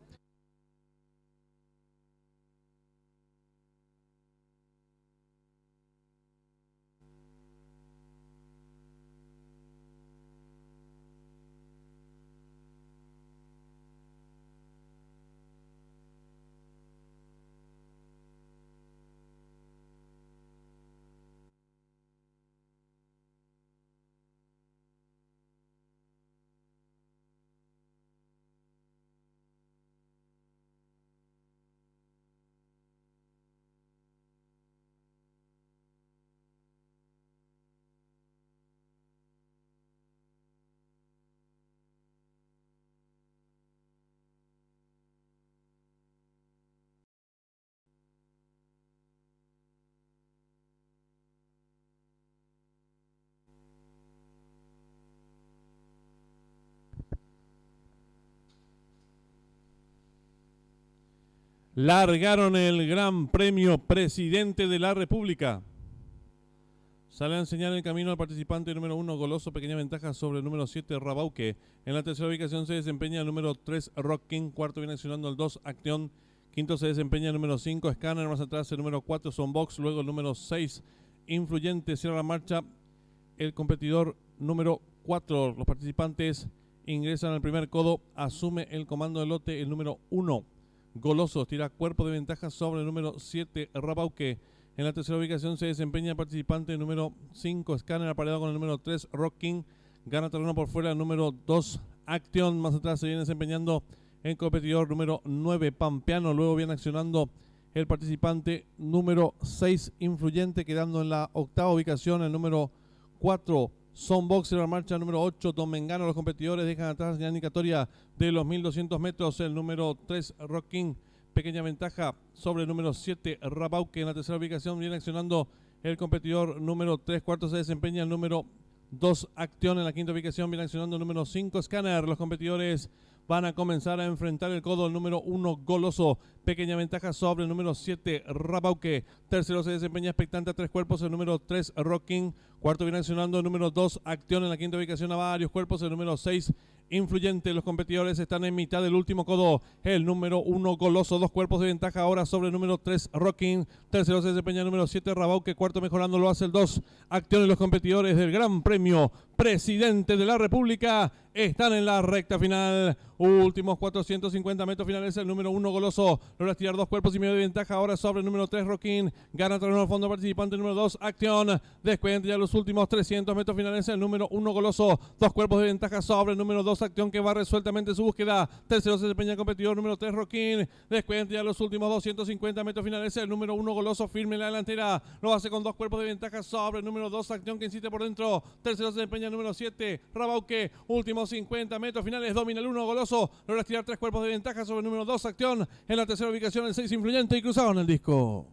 Largaron el Gran Premio Presidente de la República. Sale a enseñar el camino al participante número 1, Goloso, pequeña ventaja sobre el número 7, Rabauque. En la tercera ubicación se desempeña el número 3, Rocking. Cuarto viene accionando el 2, Acción. Quinto se desempeña el número 5, Scanner. Más atrás el número 4, Sonbox. Luego el número 6, Influyente. Cierra la marcha el competidor número 4. Los participantes ingresan al primer codo. Asume el comando del lote el número 1, Goloso. Tira cuerpo de ventaja sobre el número 7, Rabauque. En la tercera ubicación se desempeña el participante número 5, Scanner, apareado con el número 3, Rocking. Gana terreno por fuera el número 2, Acción. Más atrás se viene desempeñando el competidor número 9, Pampeano. Luego viene accionando el participante número 6, Influyente, quedando en la octava ubicación el número 4, Sonbox. En la marcha número 8, Don Mengano. Los competidores dejan atrás la indicatoria de los 1200 metros el número 3, Rocking. Pequeña ventaja sobre el número 7, Rabauque. En la tercera ubicación viene accionando el competidor número 3. Cuarto se desempeña el número 2, Acción. En la quinta ubicación viene accionando el número 5, Scanner. Los competidores van a comenzar a enfrentar el codo. El número 1, Goloso. Pequeña ventaja sobre el número 7, Rabauque. Tercero se desempeña expectante a 3 cuerpos el número 3, Rocking. Cuarto viene accionando el número 2, Acción. En la quinta ubicación a varios cuerpos el número 6, Influyente. Los competidores están en mitad del último codo. El número 1, Goloso. 2 cuerpos de ventaja ahora sobre el número 3, Rocking. Tercero se desempeña el número 7, Rabauque. Cuarto mejorando lo hace el 2, Acción. Y los competidores del Gran Premio Presidente de la República están en la recta final. Últimos 450 metros finales. El número 1, Goloso. Logra tirar 2 cuerpos y medio de ventaja ahora sobre el número 3, Rocking. Gana terreno al fondo participante número 2, Acción. Descuenta ya los últimos 300 metros finales. El número 1, Goloso. 2 cuerpos de ventaja sobre el número 2, Acción, que va resueltamente su búsqueda. Tercero se desempeña el competidor número 3, Rocking. Descuenta ya los últimos 250 metros finales. El número 1, Goloso, firme en la delantera. Lo hace con 2 cuerpos de ventaja sobre el número 2, Acción, que insiste por dentro. Tercero se desempeña el número 7, Rabauque. Últimos 50 metros finales. Domina el 1, Goloso. Logra tirar 3 cuerpos de ventaja sobre el número 2, Acción. En la tercera ubicación el 6, Influyente, y cruzado en el disco.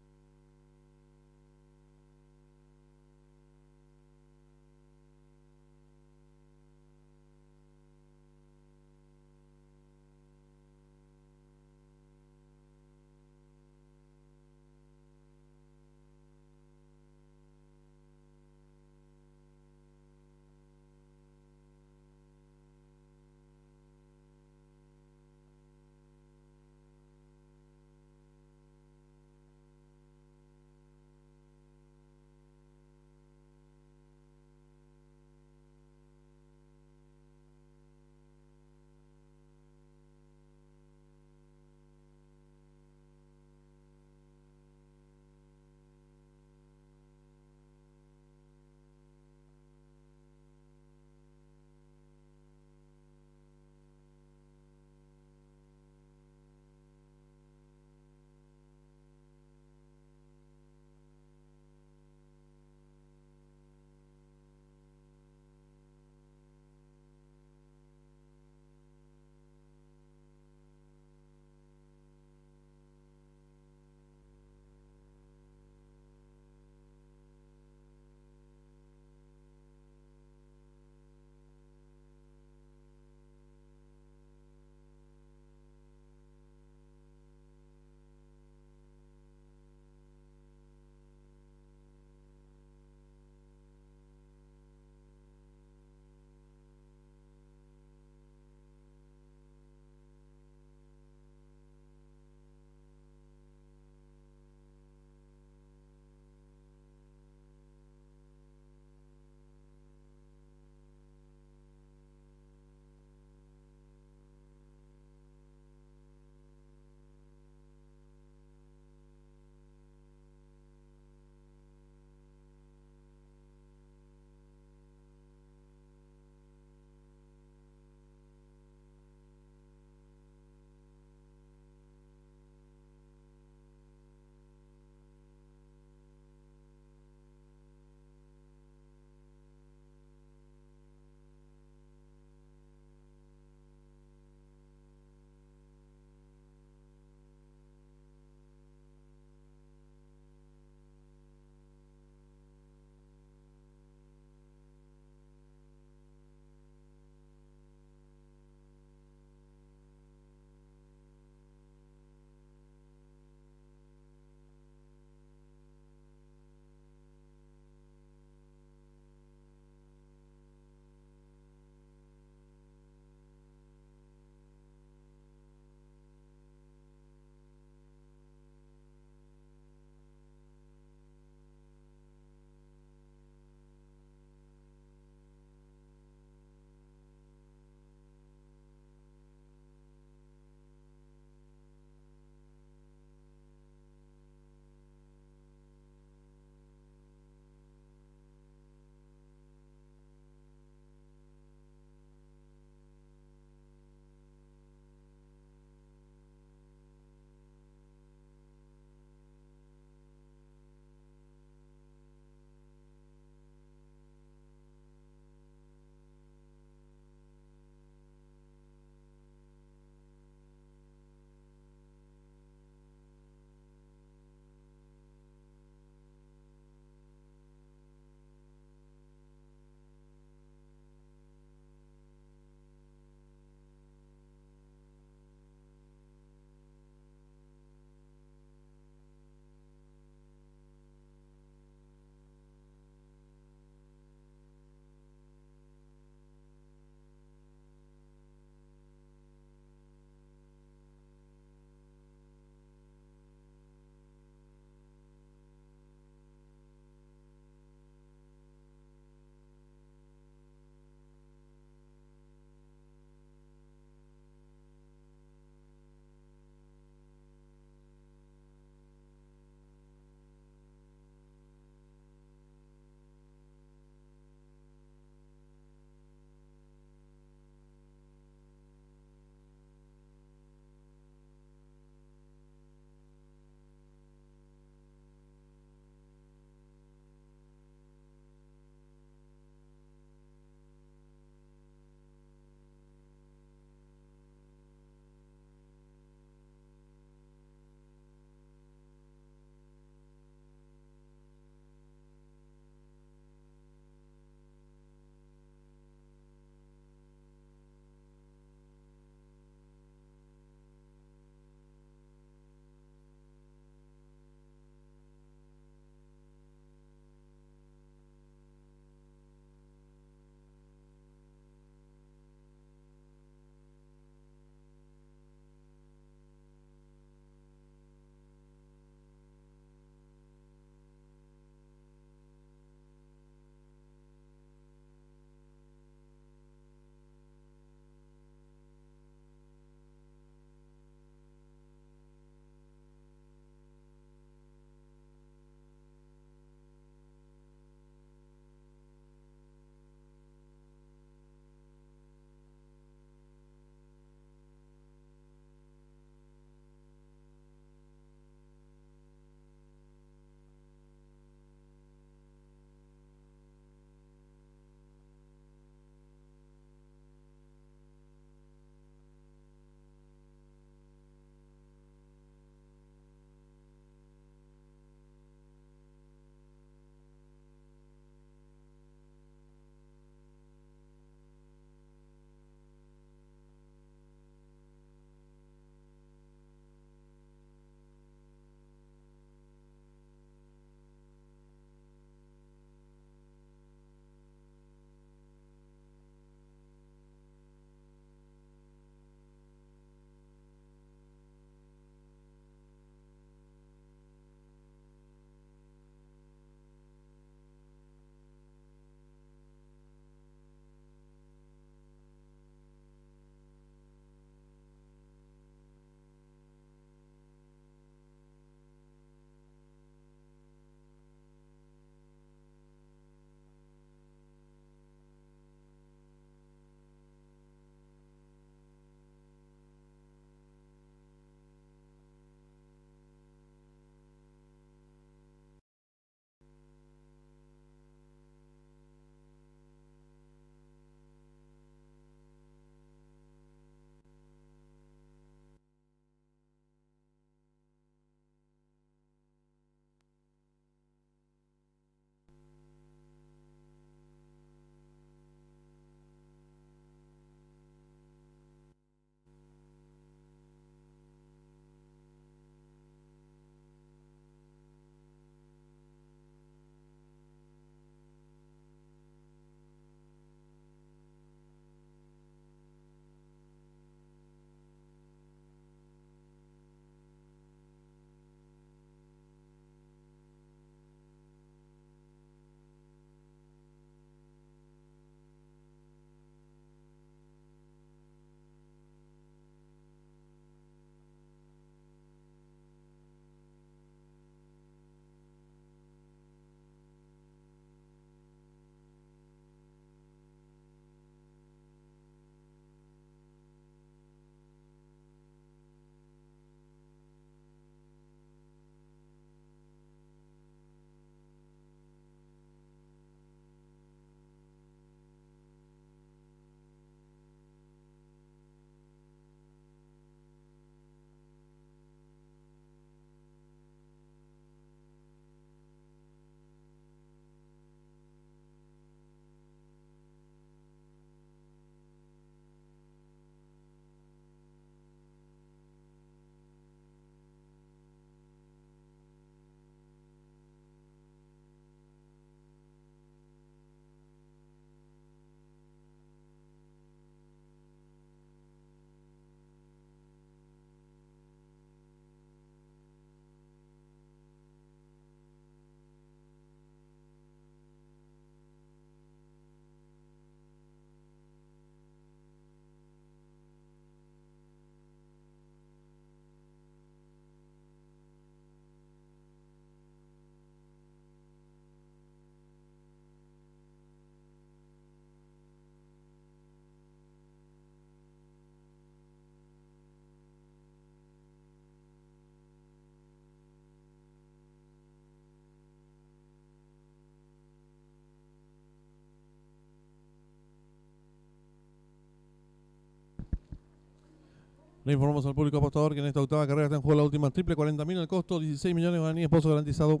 Le informamos al público apostador que en esta octava carrera está en juego la última triple, 40.000 el costo, 16 millones de guaraníes, pozo garantizado.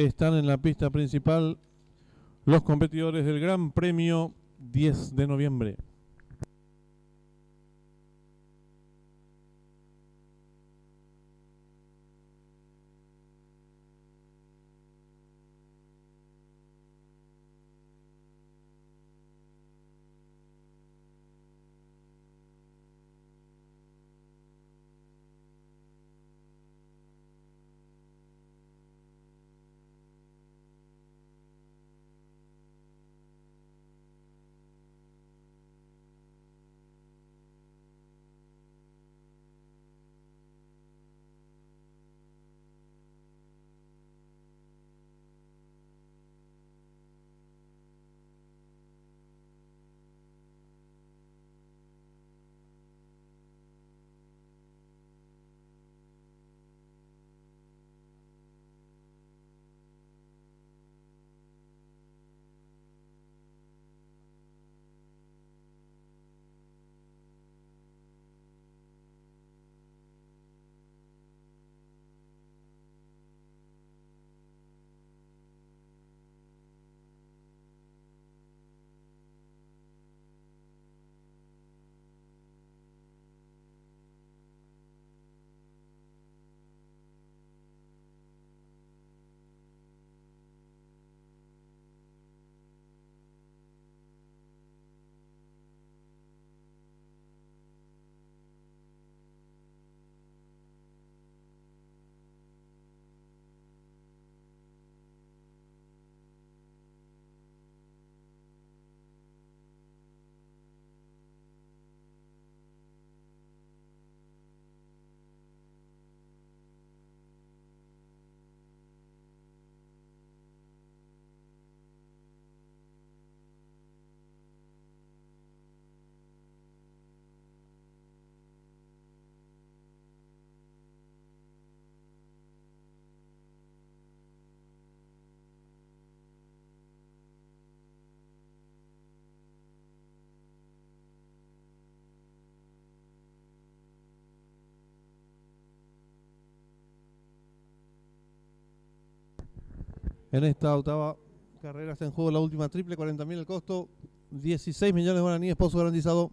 están en la pista principal los competidores del Gran Premio 10 de noviembre. En esta octava carrera está en juego la última triple, 40.000 el costo, 16 millones de guaraníes, pozo garantizado.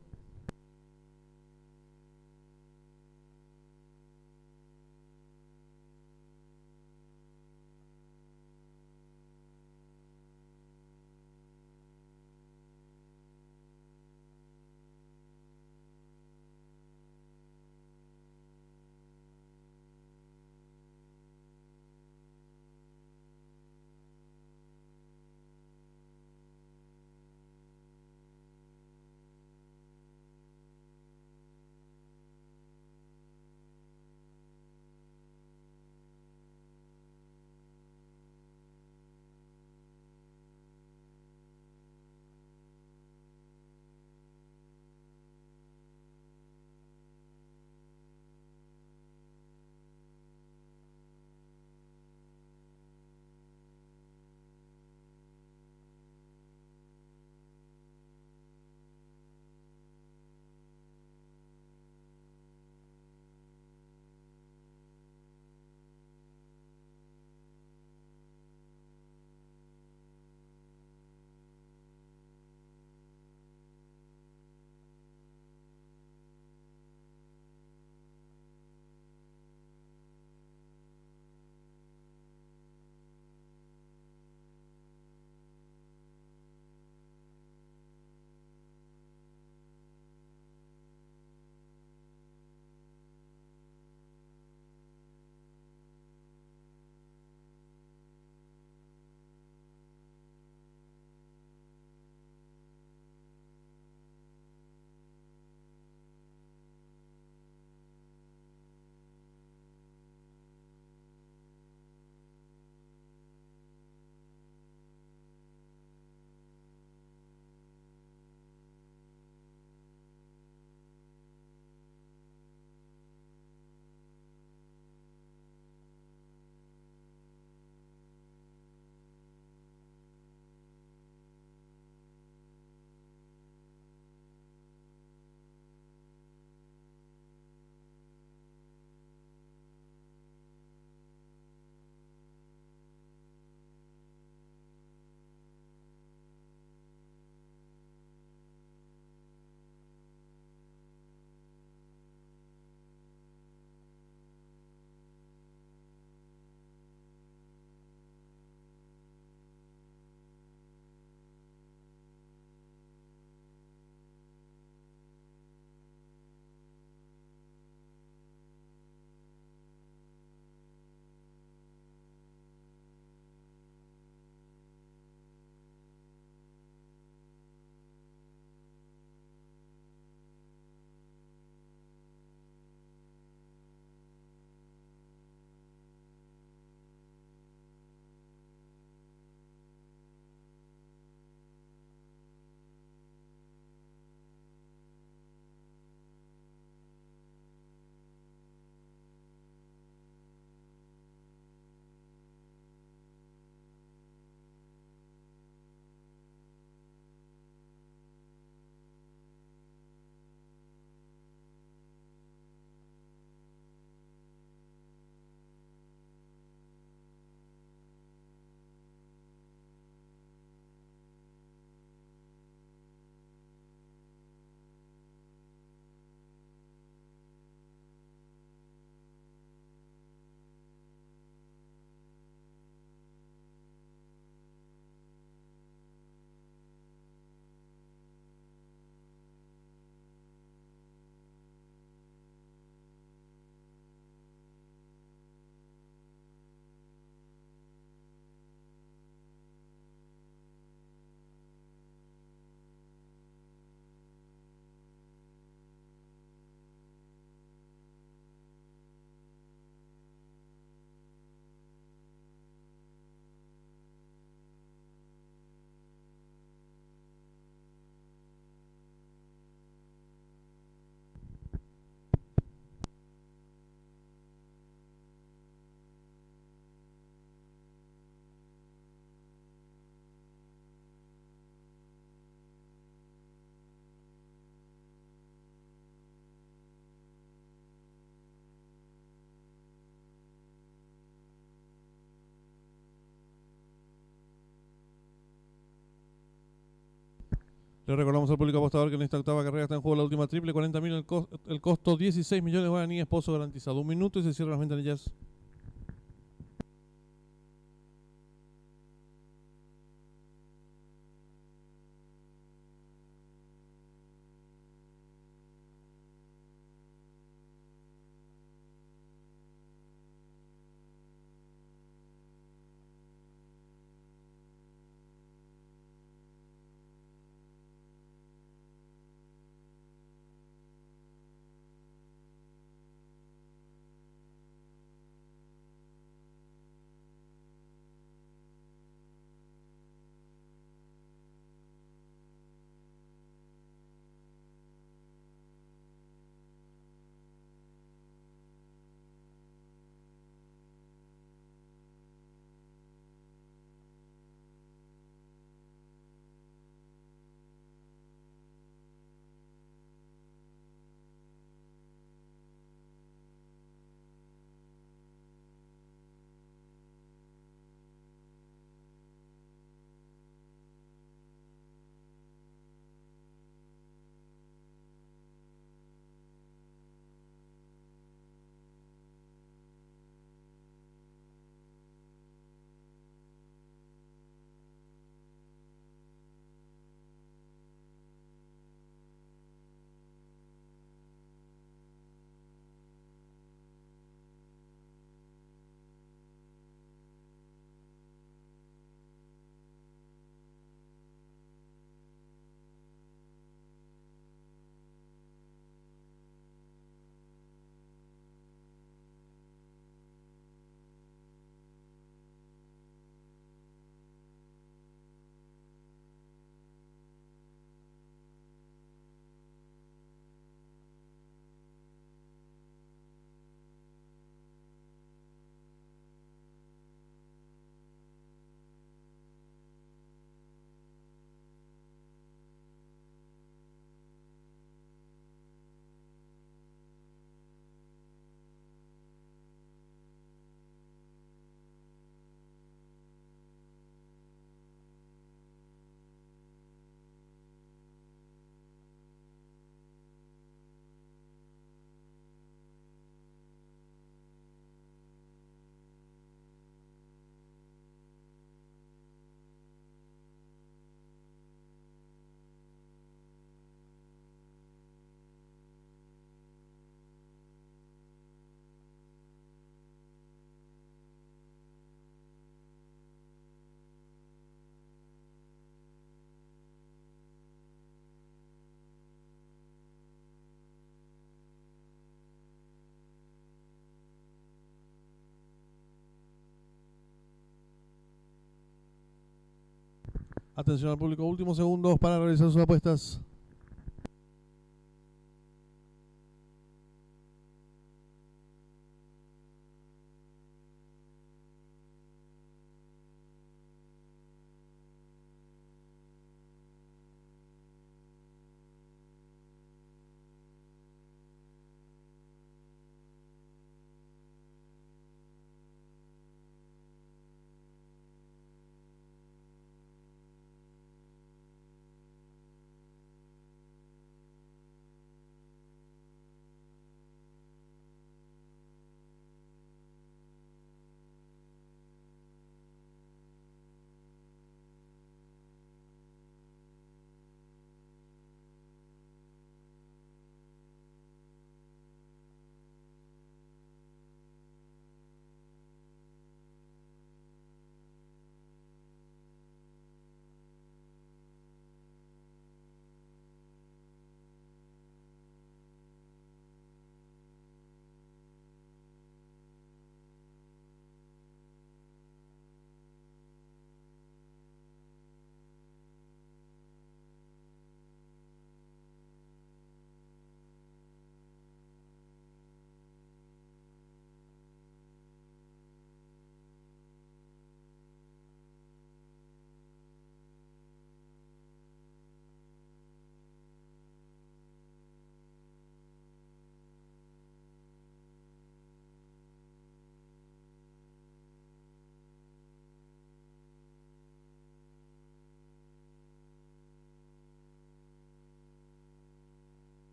Le recordamos al público apostador que en esta octava carrera está en juego la última triple, 40.000 el costo, 16 millones de guaraníes, pozo garantizado. 1 minuto y se cierran las ventanillas. Atención al público, últimos segundos para realizar sus apuestas.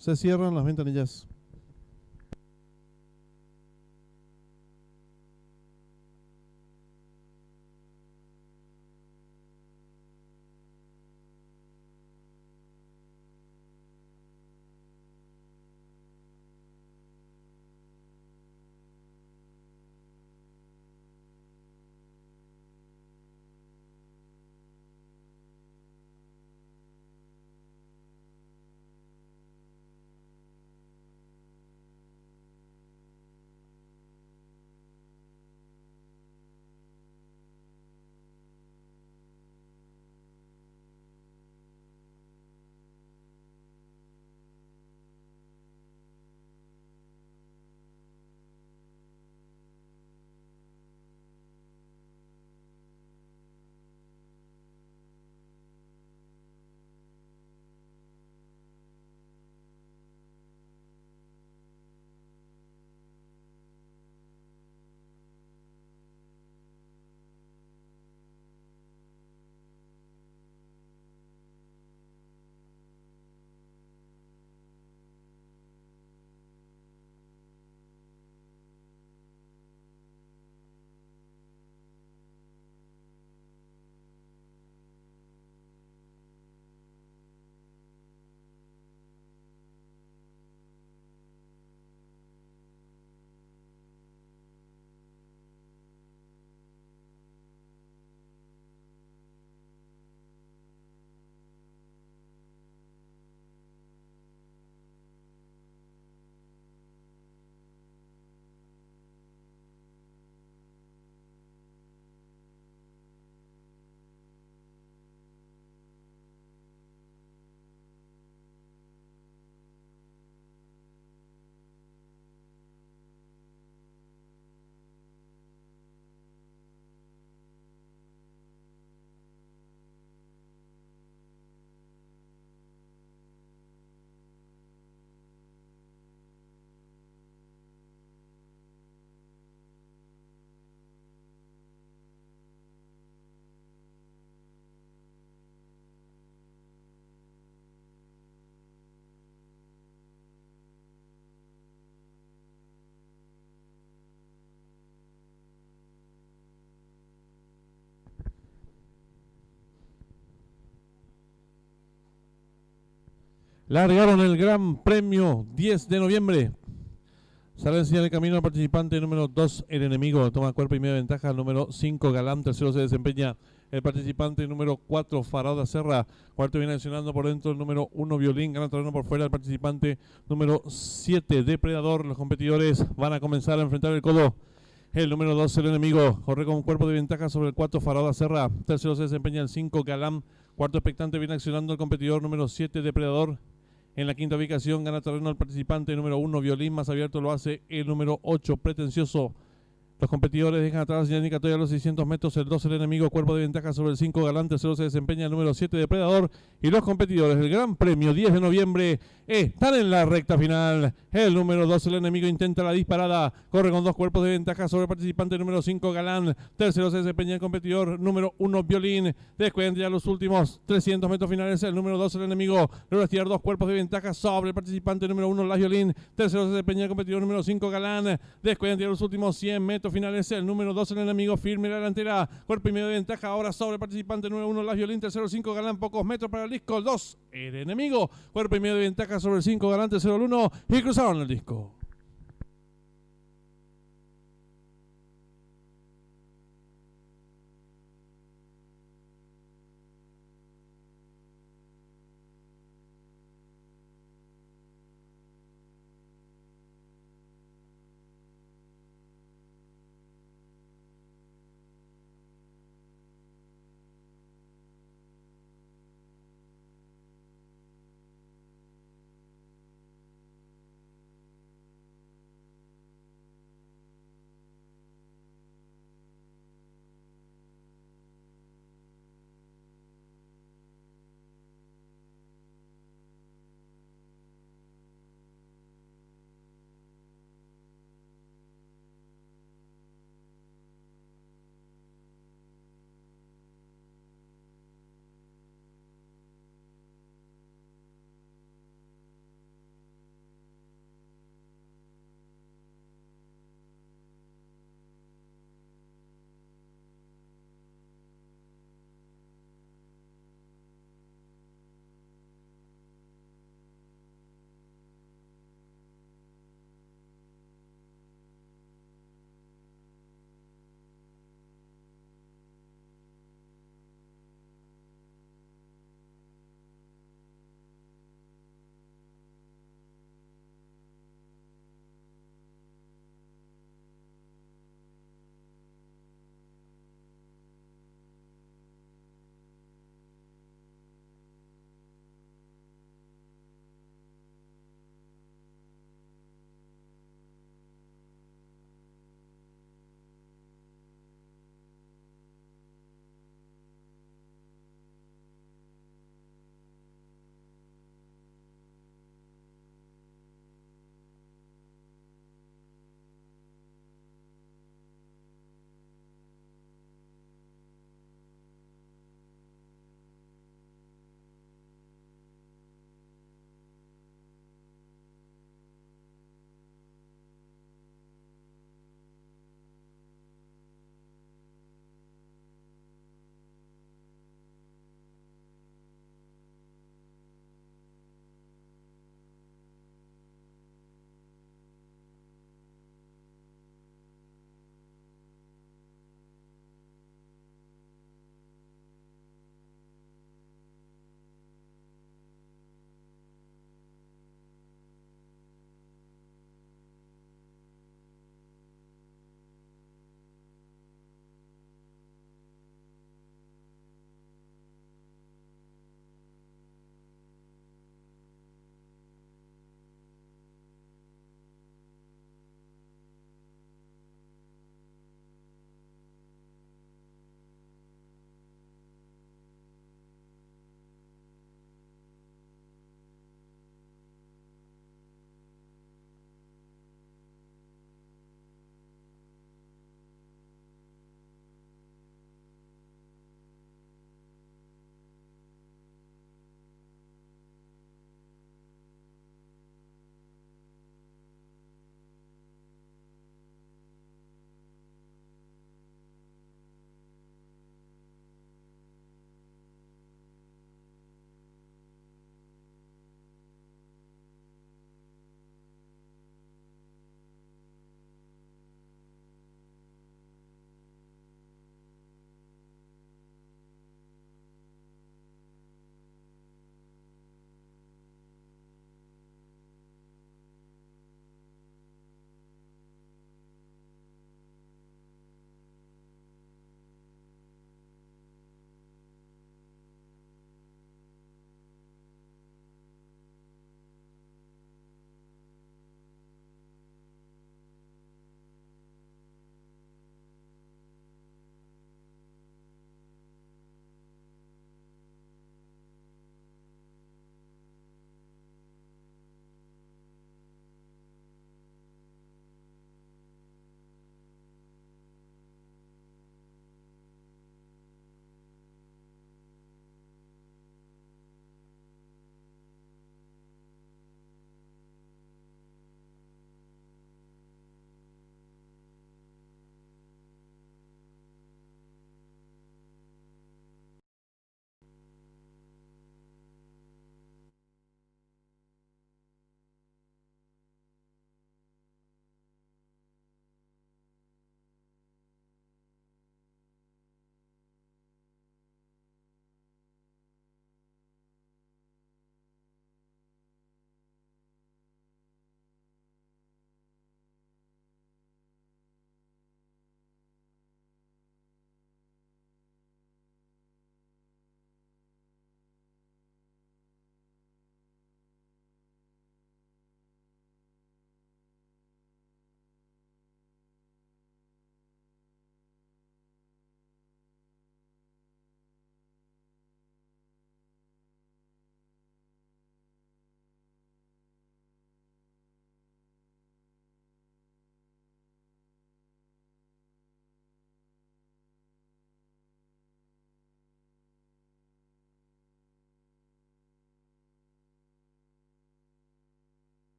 Se cierran las ventanillas. Largaron el Gran Premio 10 de noviembre. Sale en señal de camino el participante número 2, el enemigo. Toma cuerpo y media ventaja. El número 5, Galán. Tercero se desempeña el participante número 4, Farada Serra. Cuarto viene accionando por dentro el número 1, Violín. Gana terreno por fuera el participante número 7, Depredador. Los competidores van a comenzar a enfrentar el codo. El número 2, el enemigo. Corre con cuerpo de ventaja sobre el 4, Farada Serra. Tercero se desempeña el 5, Galán. Cuarto expectante viene accionando el competidor número 7, Depredador. En la quinta ubicación gana terreno el participante número 1, Violín. Más abierto lo hace el número 8, Pretencioso. Los competidores dejan atrás la señal indicatoria a los 600 metros. El 2, el enemigo. Cuerpo de ventaja sobre el 5, Galán. Tercero se desempeña el número 7, Depredador. Y los competidores del Gran Premio 10 de noviembre están en la recta final. El número 2, el enemigo, intenta la disparada. Corre con 2 cuerpos de ventaja sobre el participante número 5, Galán. Tercero se desempeña el competidor número 1, Violín. Descuidan ya los últimos 300 metros finales. El número 2, el enemigo, logra estirar 2 cuerpos de ventaja sobre el participante número 1, la Violín. Tercero se desempeña el competidor número 5, Galán. Descuidan ya los últimos 100 metros finales. El número 2, el enemigo, firme la delantera. Cuerpo y medio de ventaja ahora sobre el participante número 1, la Violín. Tercero 5, Galán. Pocos metros para el disco. El 2, el enemigo. Cuerpo y medio de ventaja sobre el 5, Galán. Tercero el 1 y cruzaron el disco.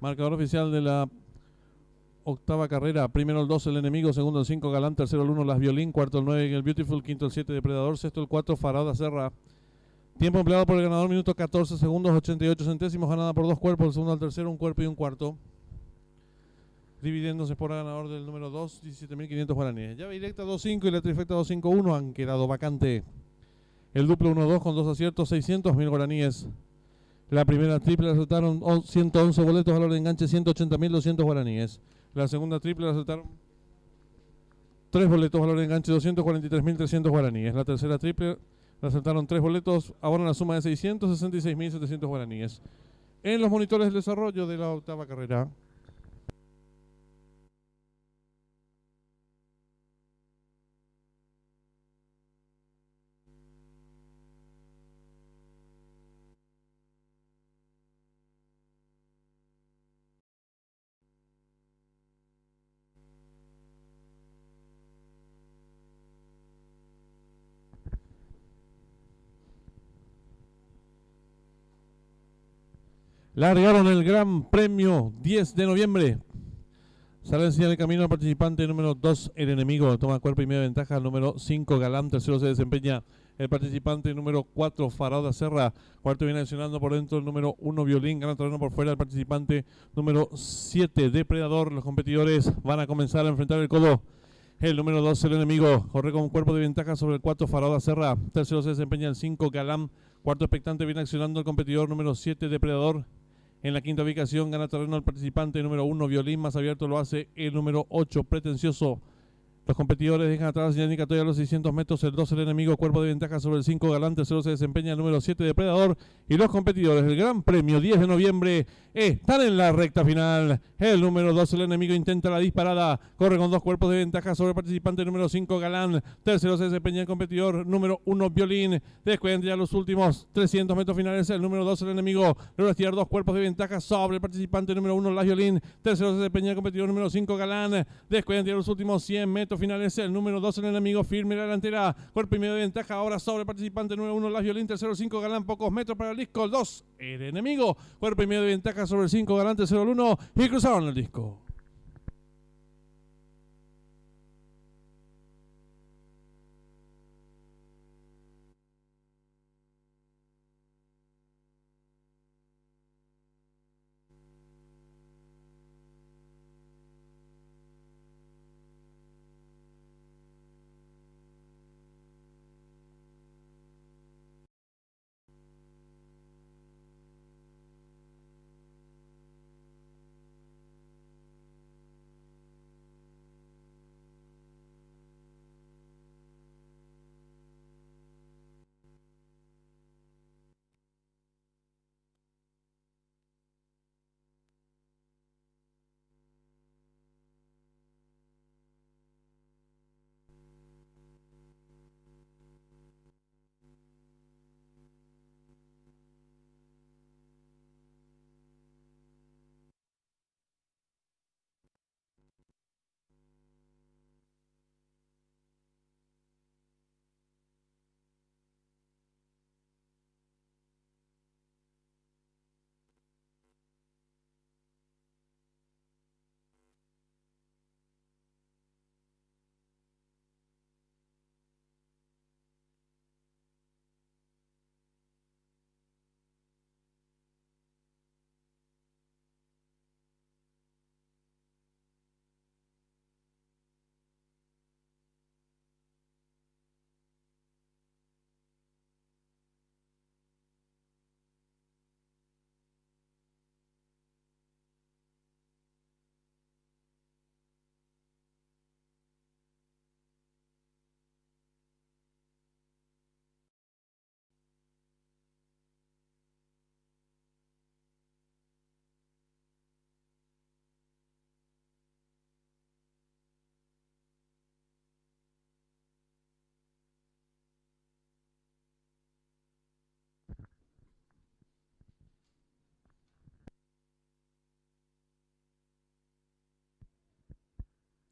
Marcador oficial de la octava carrera. Primero el 2 el enemigo, segundo el 5 Galán, tercero el 1 Las Violín, cuarto el 9 el Beautiful, quinto el 7 Depredador, sexto el 4 Farada Serra. Tiempo empleado por el ganador, minuto 14 segundos 88 centésimos, ganada por 2 cuerpos, el segundo al tercero, un cuerpo y un cuarto. Dividiéndose por el ganador del número 2, 17.500 guaraníes. Llave directa 2-5 y la trifecta 2-5-1 han quedado vacante. El duplo 1-2 con 2 aciertos, 600.000 guaraníes. La primera triple la aceptaron 111 boletos, valor de enganche 180.200 guaraníes. La segunda triple la aceptaron 3 boletos, valor de enganche 243.300 guaraníes. La tercera triple la aceptaron 3 boletos, ahora la suma de 666.700 guaraníes. En los monitores de desarrollo de la octava carrera. Largaron el Gran Premio 10 de noviembre. Sale en señal de camino al participante número 2, el enemigo. Toma cuerpo y media ventaja. Número 5, Galán. Tercero se desempeña el participante número 4, Farada Serra. Cuarto viene accionando por dentro el número 1, Violín. Gana terreno por fuera el participante número 7, Depredador. Los competidores van a comenzar a enfrentar el codo. El número 2, el enemigo. Corre con un cuerpo de ventaja sobre el 4, Farada Serra. Tercero se desempeña el 5, Galán. Cuarto expectante viene accionando el competidor número 7, Depredador. En la quinta ubicación gana terreno el participante número 1, Violín. Más abierto lo hace el número 8, Pretencioso. Los competidores dejan atrás la señal indicatoria a los 600 metros. El 2 el enemigo, cuerpo de ventaja sobre el 5 Galán. Tercero se desempeña el número 7 Depredador. Y los competidores del Gran Premio 10 de noviembre están en la recta final. El número 2 el enemigo intenta la disparada. Corre con 2 cuerpos de ventaja sobre el participante número 5 Galán. Tercero se desempeña el competidor número 1 Violín. Descuidan ya los últimos 300 metros finales. El número 2 el enemigo logra estirar 2 cuerpos de ventaja sobre el participante número 1 Las Violín. Tercero se desempeña el competidor número 5 Galán. Descuidan ya los últimos 100 metros finales. El número 2 el enemigo firme en la delantera, cuerpo y medio de ventaja ahora sobre el participante número 1 Las Violín. Tercero 5 Galán, pocos metros para el disco. El 2 el enemigo, cuerpo y medio de ventaja sobre el 5 Galán. Tercero el 1 y cruzaron el disco.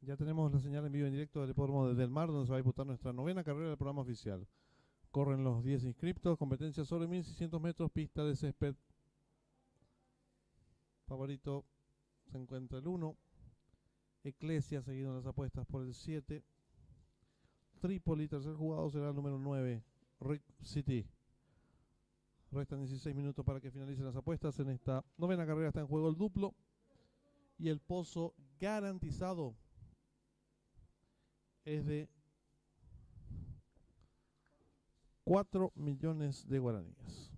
Ya tenemos la señal en vivo en directo del Hipódromo de Del Mar, donde se va a disputar nuestra novena carrera del programa oficial. Corren los 10 inscriptos, competencia sobre 1600 metros, pista de césped. Favorito se encuentra el 1. Eclesia seguido en las apuestas por el 7. Trípoli, tercer jugado, será el número 9. Rick City. Restan 16 minutos para que finalicen las apuestas. En esta novena carrera está en juego el duplo. Y el pozo garantizado es de 4 millones de guaraníes.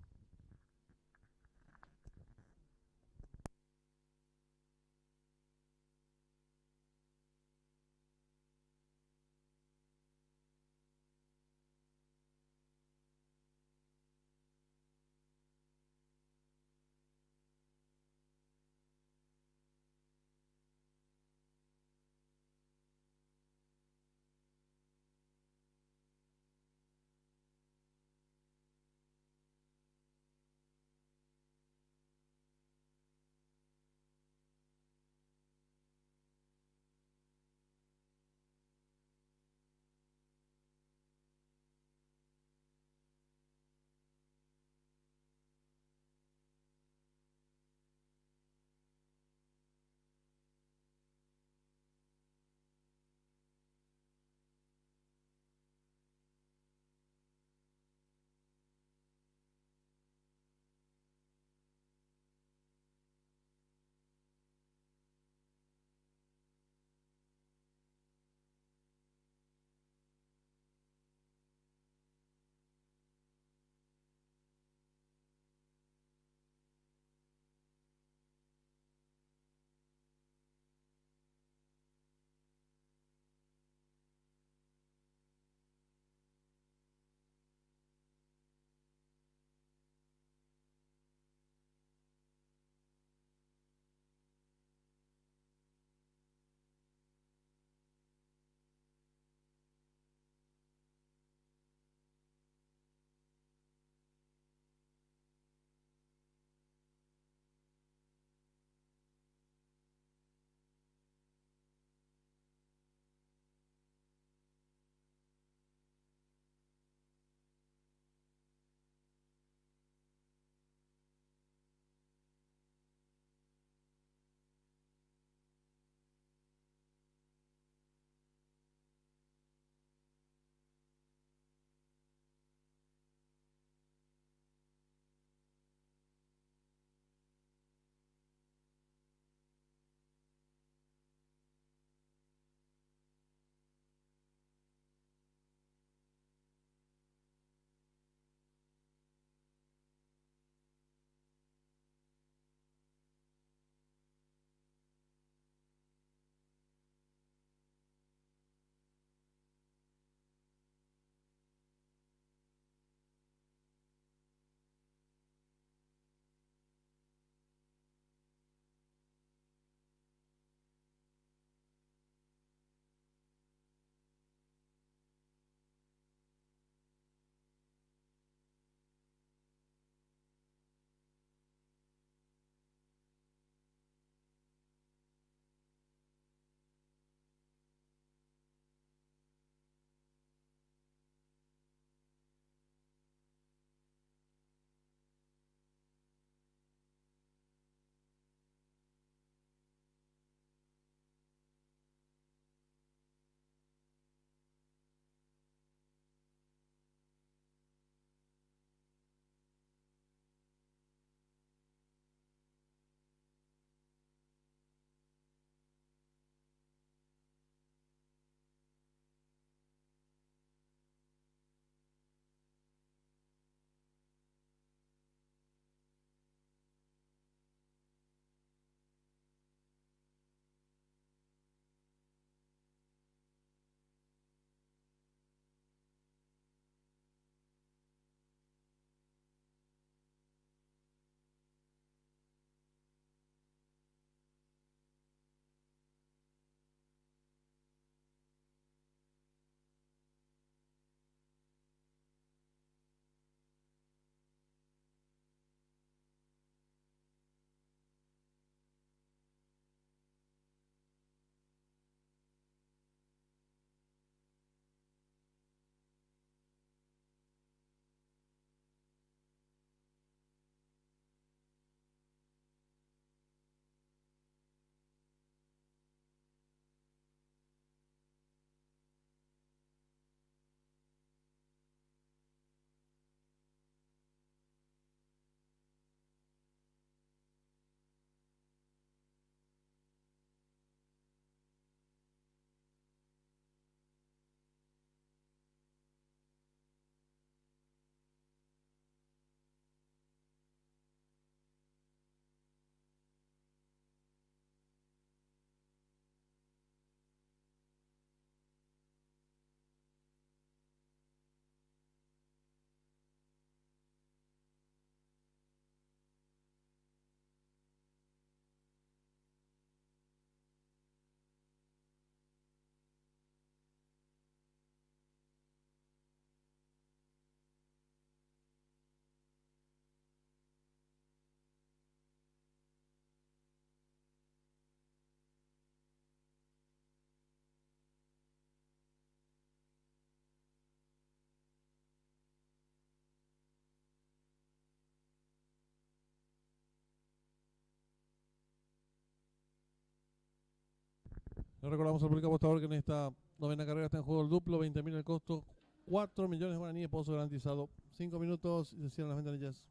Le recordamos al público apostador que en esta novena carrera está en juego el duplo, 20.000 el costo, 4 millones de guaraníes, pozo garantizado. 5 minutos y se cierran las ventanillas.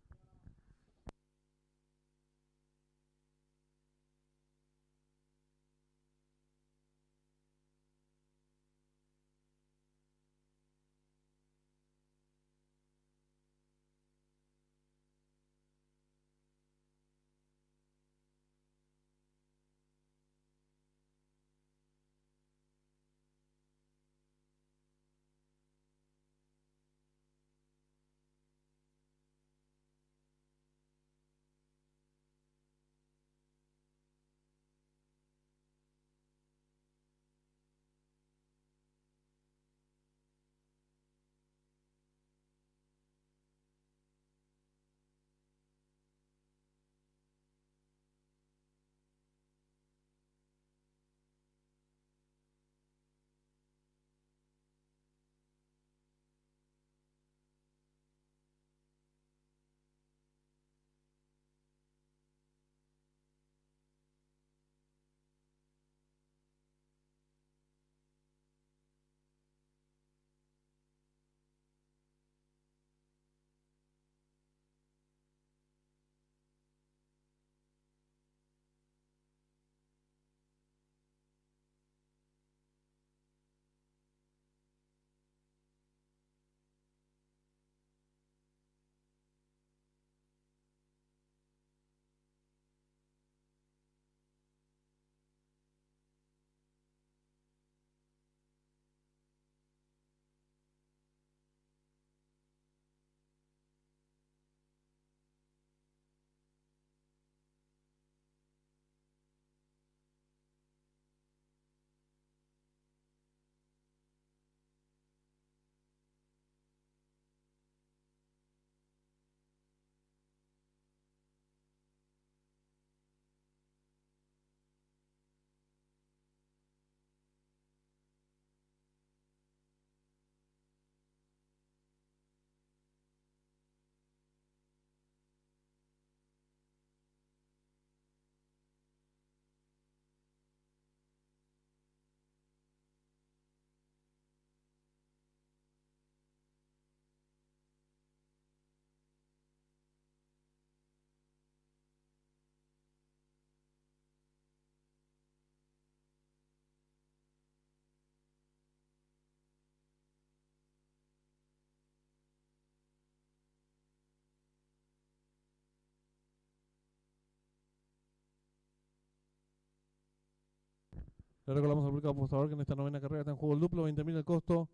Le recordamos al público apostador que en esta novena carrera está en juego el duplo, 20.000 el costo,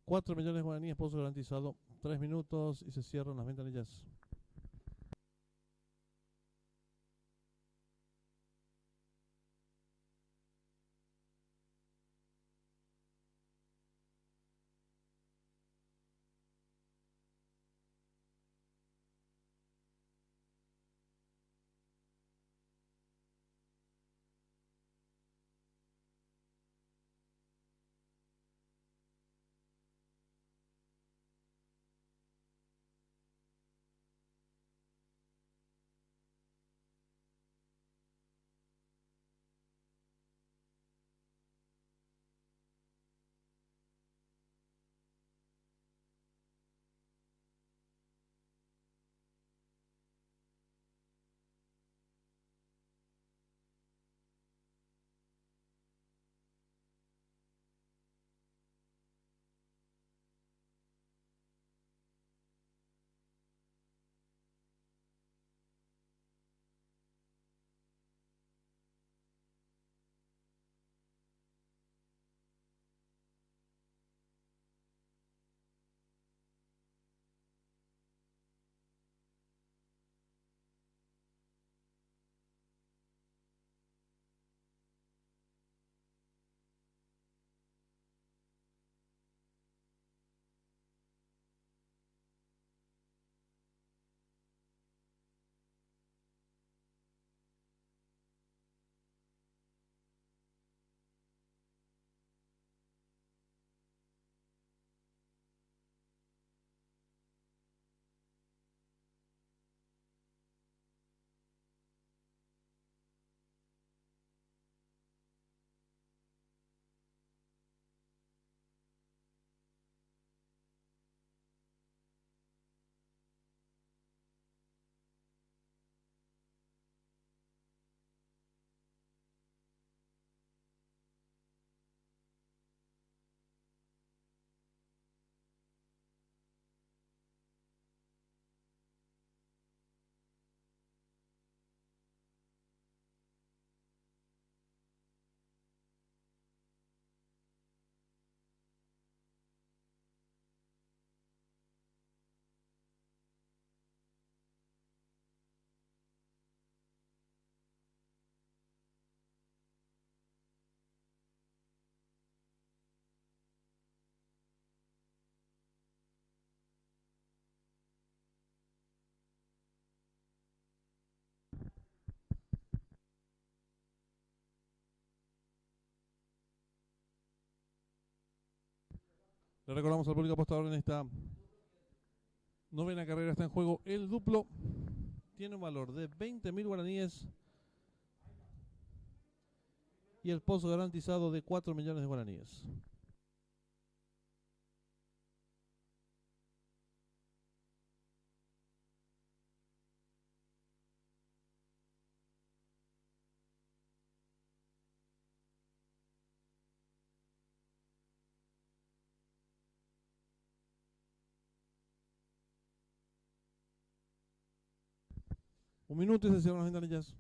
4 millones de guaraníes, pozo garantizado. 3 minutos y se cierran las ventanillas. Le recordamos al público apostador en esta novena carrera está en juego el duplo. Tiene un valor de 20.000 guaraníes y el pozo garantizado de 4 millones de guaraníes. Un minuto y se cierran las ventanillas.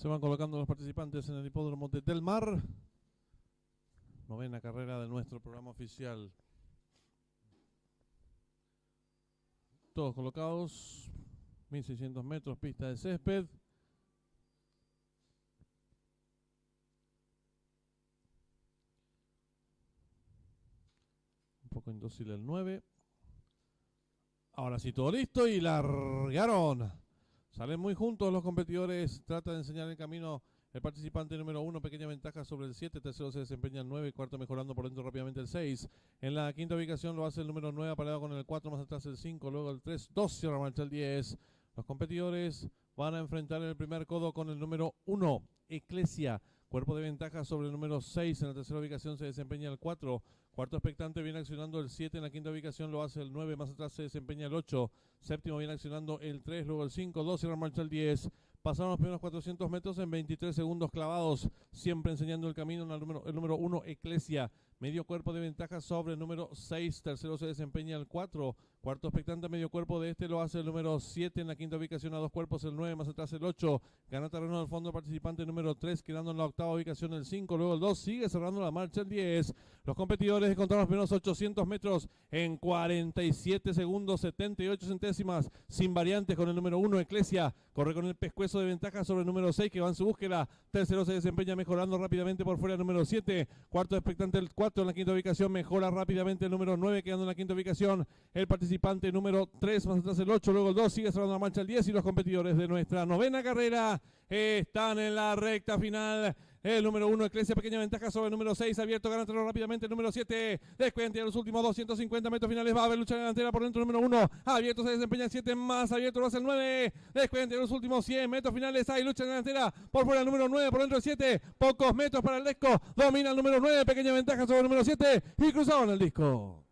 Se van colocando los participantes en el hipódromo de Del Mar. Novena carrera de nuestro programa oficial. Todos colocados. 1600 metros, pista de césped. Un poco indócil el 9. Ahora sí, todo listo y largaron. Salen muy juntos los competidores. Trata de enseñar el camino El participante número 1, pequeña ventaja sobre el 7. Tercero se desempeña el 9. Cuarto mejorando por dentro rápidamente el 6. En la quinta ubicación lo hace el número 9, apareado con el 4, más atrás el 5. Luego el 3, 2, cierra marcha el 10. Los competidores van a enfrentar el primer codo con el número 1, Eclesia. Cuerpo de ventaja sobre el número 6. En la tercera ubicación se desempeña el 4. Cuarto expectante viene accionando el 7. En la quinta ubicación lo hace el 9. Más atrás se desempeña el 8. Séptimo viene accionando el 3. Luego el 5. 2. Cierra marcha el 10. Pasaron los primeros 400 metros en 23 segundos clavados. Siempre enseñando el camino en el número 1, Eclesia. Medio cuerpo de ventaja sobre el número 6. Tercero se desempeña el 4. Cuarto expectante medio cuerpo de este lo hace el número 7. En la quinta ubicación a 2 cuerpos el 9. Más atrás el 8. Gana terreno al fondo participante número 3. Quedando en la octava ubicación el 5. Luego el 2. Sigue cerrando la marcha el 10. Los competidores encontraron los primeros 800 metros en 47 segundos 78 centésimas. Sin variantes con el número 1, Eclesia. Corre con el pescuezo de ventaja sobre el número 6 que va en su búsqueda. Tercero se desempeña mejorando rápidamente por fuera el número 7. Cuarto expectante el 4 en la quinta ubicación. Mejora rápidamente el número 9 quedando en la quinta ubicación. El participante número 3 más atrás el 8. Luego el 2 sigue cerrando la marcha el 10 y los competidores de nuestra novena carrera están en la recta final. El número 1, Eclesia, pequeña ventaja sobre el número 6, abierto, gana terreno rápidamente el número 7, descuenta los últimos 250 metros finales, va a haber lucha delantera por dentro el número 1, abierto se desempeña el 7, más abierto lo hace el 9, descuenta los últimos 100 metros finales, hay lucha delantera, por fuera el número 9, por dentro el 7, pocos metros para el disco, domina el número 9, pequeña ventaja sobre el número 7 y cruzaron el disco.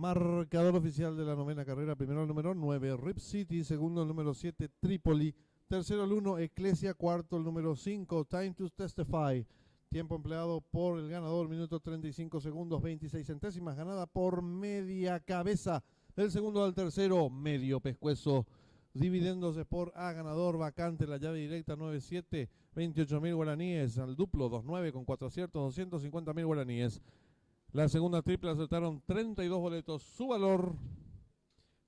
Marcador oficial de la novena carrera. Primero el número 9, Rip City. Segundo el número 7, Tripoli. Tercero el 1, Ecclesia. Cuarto el número 5, Time to Testify. Tiempo empleado por el ganador, minuto 35 segundos, 26 centésimas. Ganada por media cabeza. Del segundo al tercero, medio pescuezo. Dividiéndose por A, ganador vacante, la llave directa 9-7, 28.000 guaraníes. Al duplo 2-9 con 4 aciertos, 250.000 guaraníes. La segunda triple acertaron 32 boletos, su valor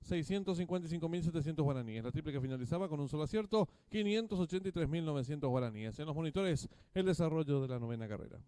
655.700 guaraníes. La triple que finalizaba con un solo acierto, 583.900 guaraníes. En los monitores, el desarrollo de la novena carrera.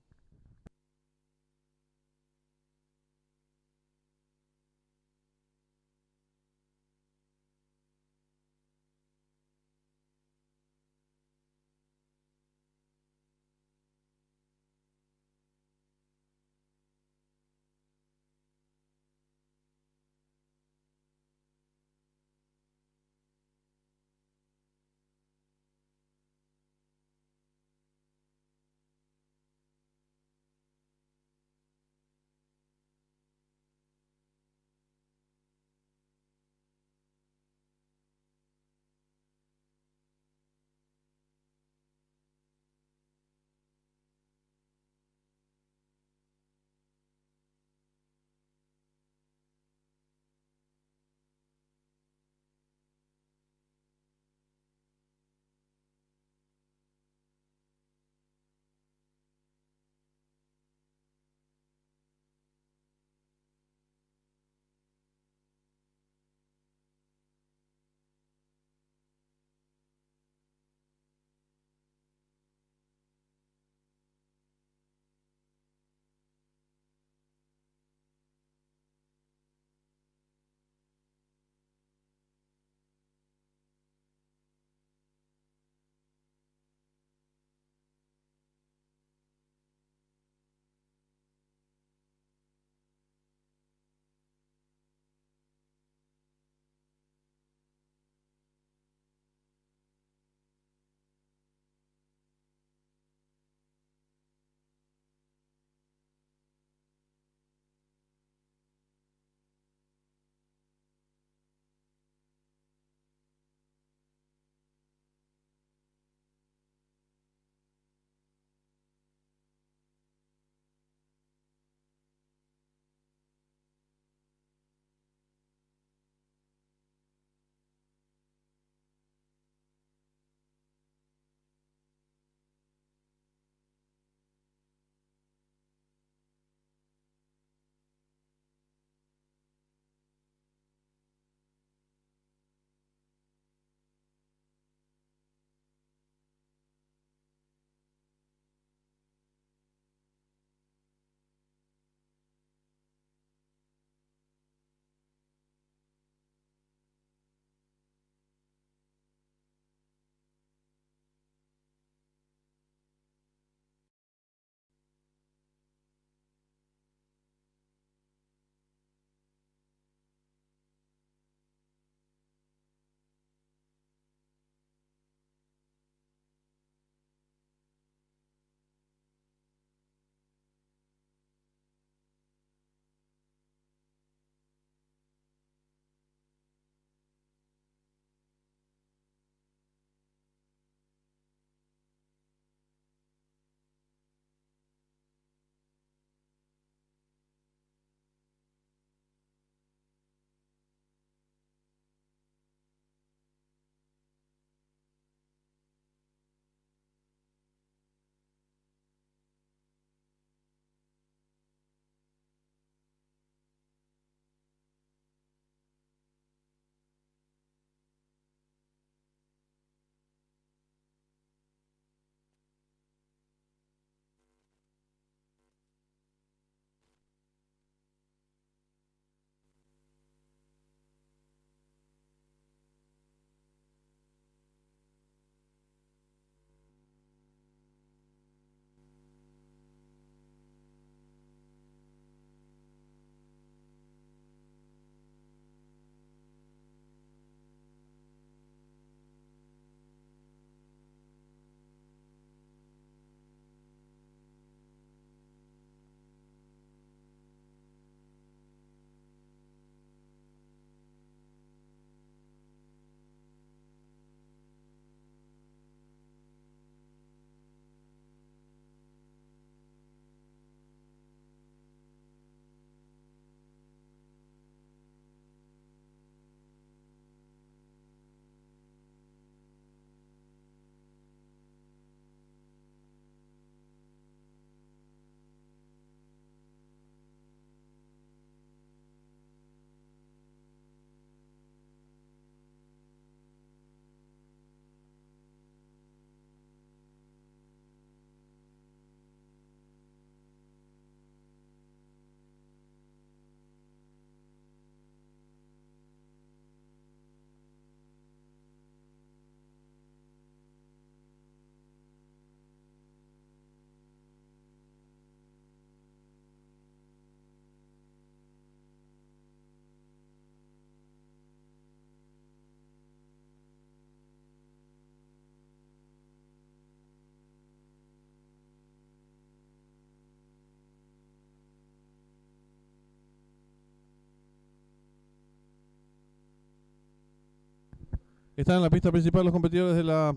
Están en la pista principal los competidores de la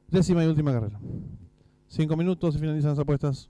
10ª y última carrera. 5 minutos y finalizan las apuestas.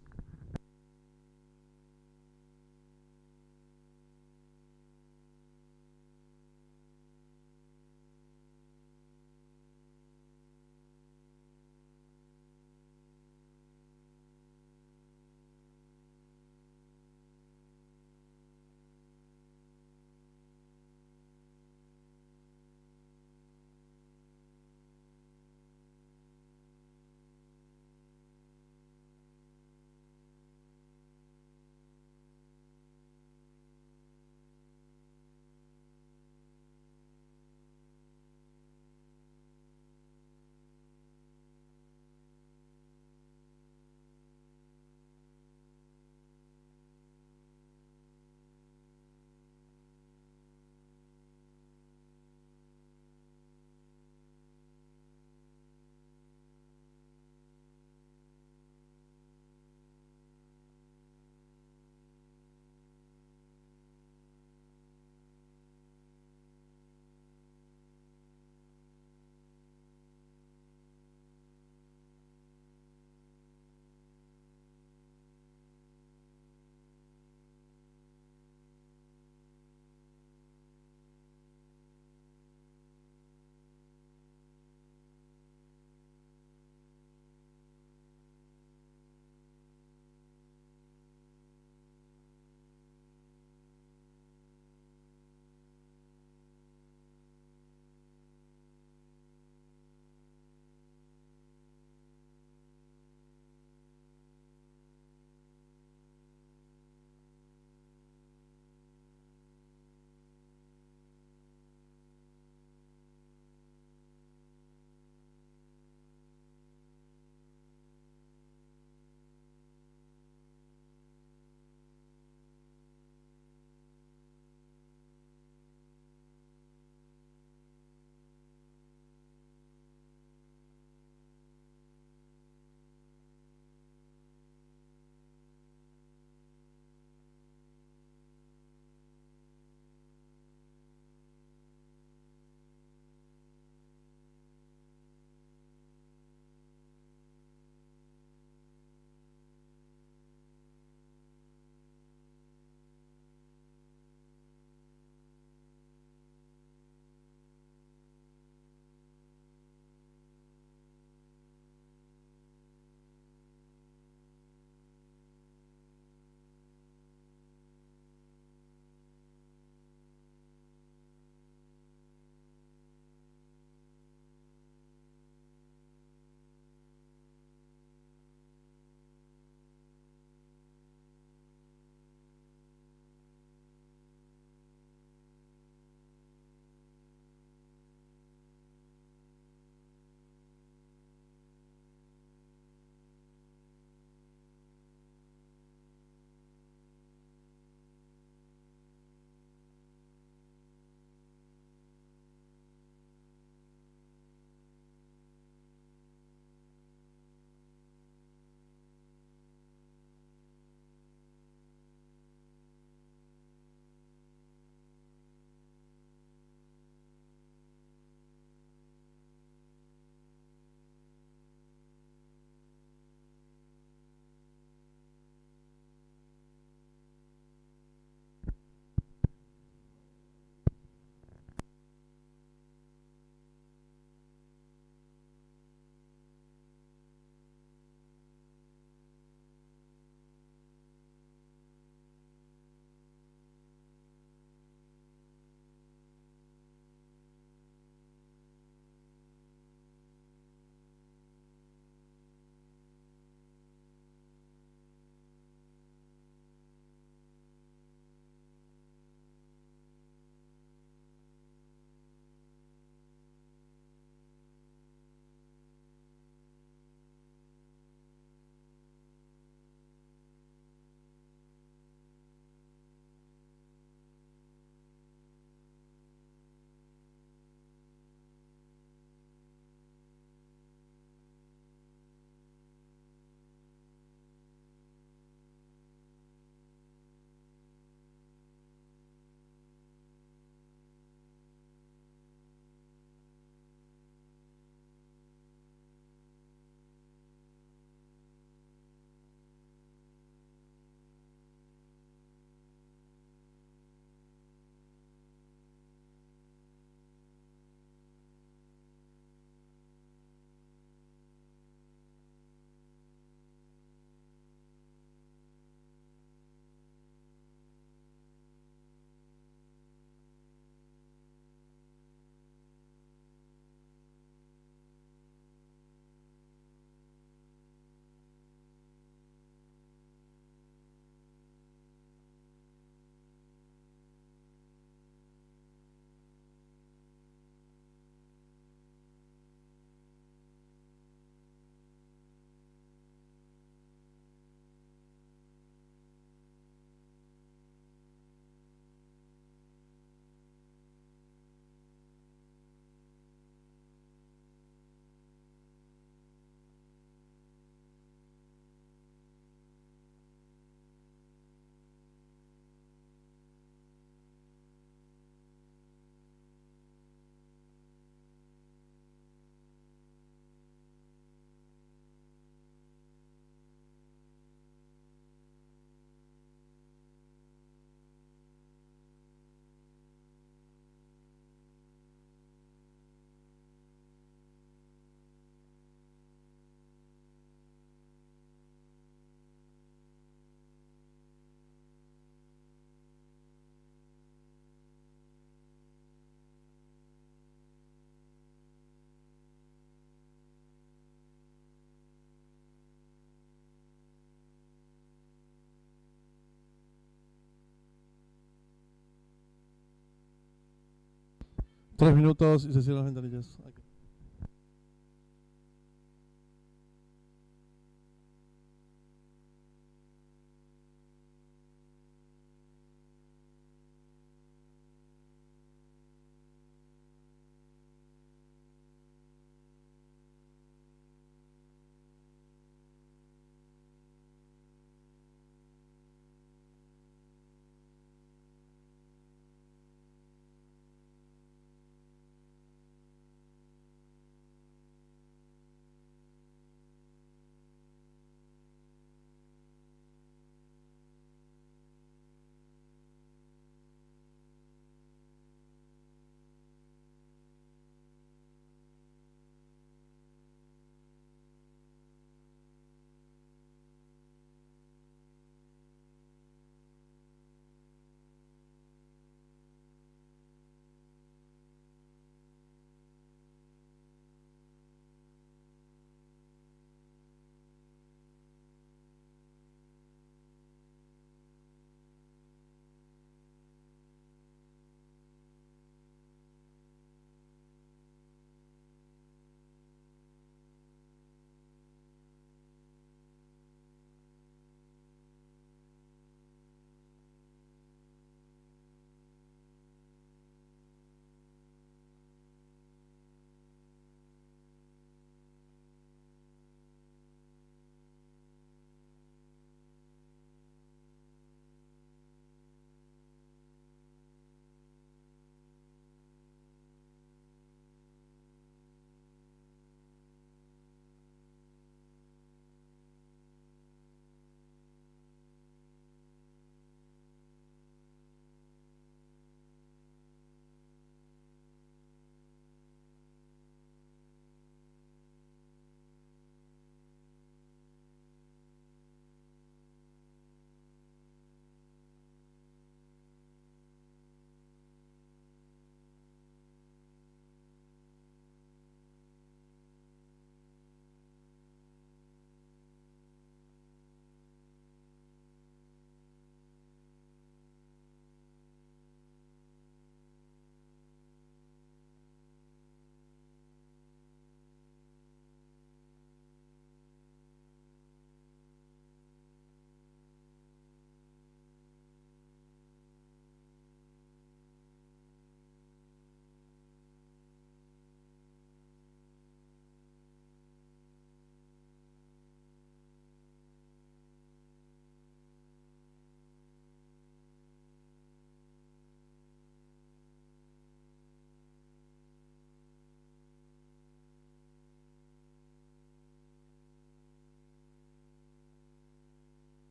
3 minutos y se cierran las ventanillas.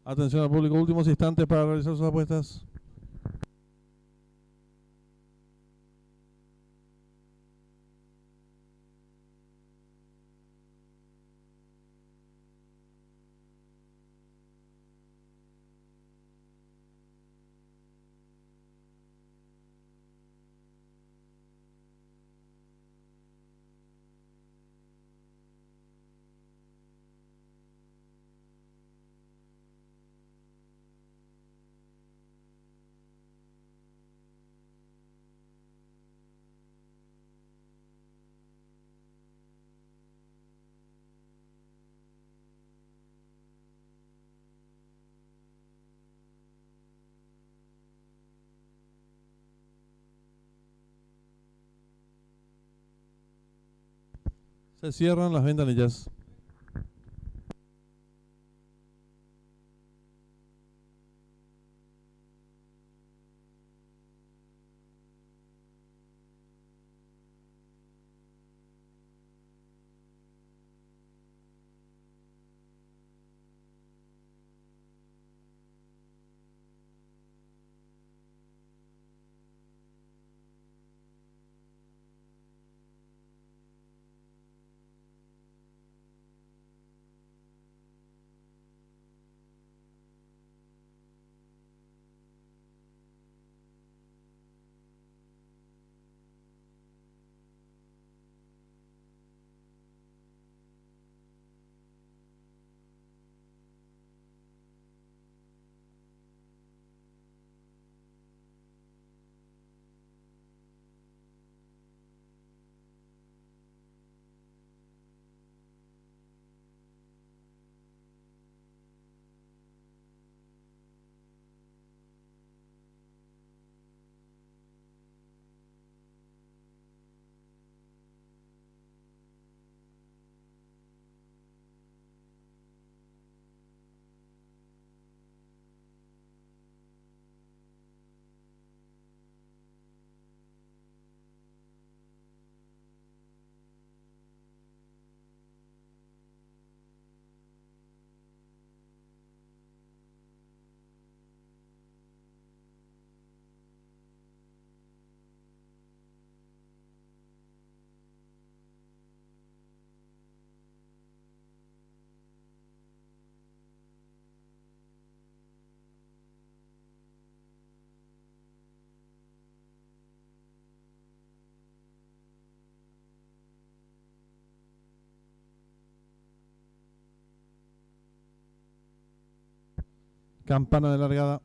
Atención al público, últimos instantes para realizar sus apuestas. Se cierran las ventanillas. Campana de largada.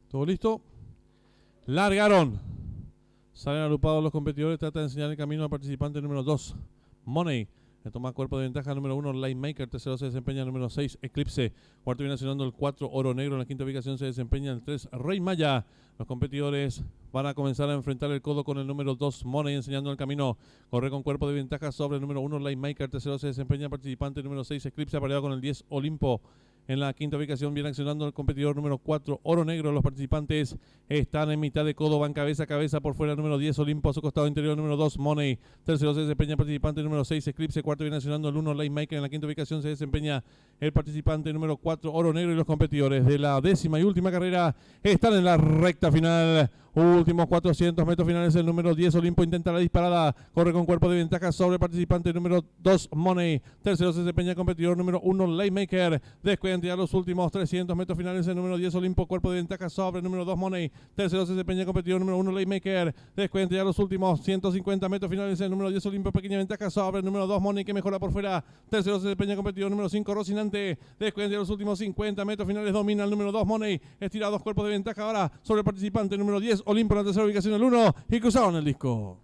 ¿Todo listo? Largaron. Salen agrupados los competidores. Trata de enseñar el camino al participante número 2, Money. Que toma cuerpo de ventaja número 1, Lightmaker. Tercero se desempeña el número 6, Eclipse. Cuarto viene sonando el 4, Oro Negro. En la quinta ubicación se desempeña el 3, Rey Maya. Los competidores van a comenzar a enfrentar el codo con el número 2, Money, enseñando el camino. Corre con cuerpo de ventaja sobre el número 1, Lightmaker. Tercero se desempeña el participante número 6, Eclipse, apareado con el 10, Olimpo. En la quinta ubicación viene accionando el competidor número 4, Oro Negro. Los participantes están en mitad de codo, van cabeza a cabeza por fuera el número 10, Olimpo. A su costado interior número 2, Money. Tercero se desempeña el participante número 6, Eclipse. Cuarto viene accionando el 1, Lightmaker. En la quinta ubicación se desempeña el participante número 4, Oro Negro. Y los competidores de la décima y última carrera están en la recta final. Últimos 400 metros finales. El número 10, Olimpo, intenta la disparada. Corre con cuerpo de ventaja sobre el participante número 2, Money. Tercero se desempeña el competidor número 1, Lightmaker. Descuidan ya los últimos 300 metros finales. El número 10, Olimpo, cuerpo de ventaja sobre el número 2, Money. Tercero se desempeña el competidor número 1, Lightmaker. Descuidan ya los últimos 150 metros finales. El número 10, Olimpo, pequeña ventaja sobre el número 2, Money, que mejora por fuera. Tercero se desempeña el competidor número 5, Rocinante. Descuidan ya los últimos 50 metros finales. Domina el número 2, Money. Estira dos cuerpos de ventaja ahora sobre el participante número 10, Olimpo, en la tercera ubicación el 1, y cruzaron el disco.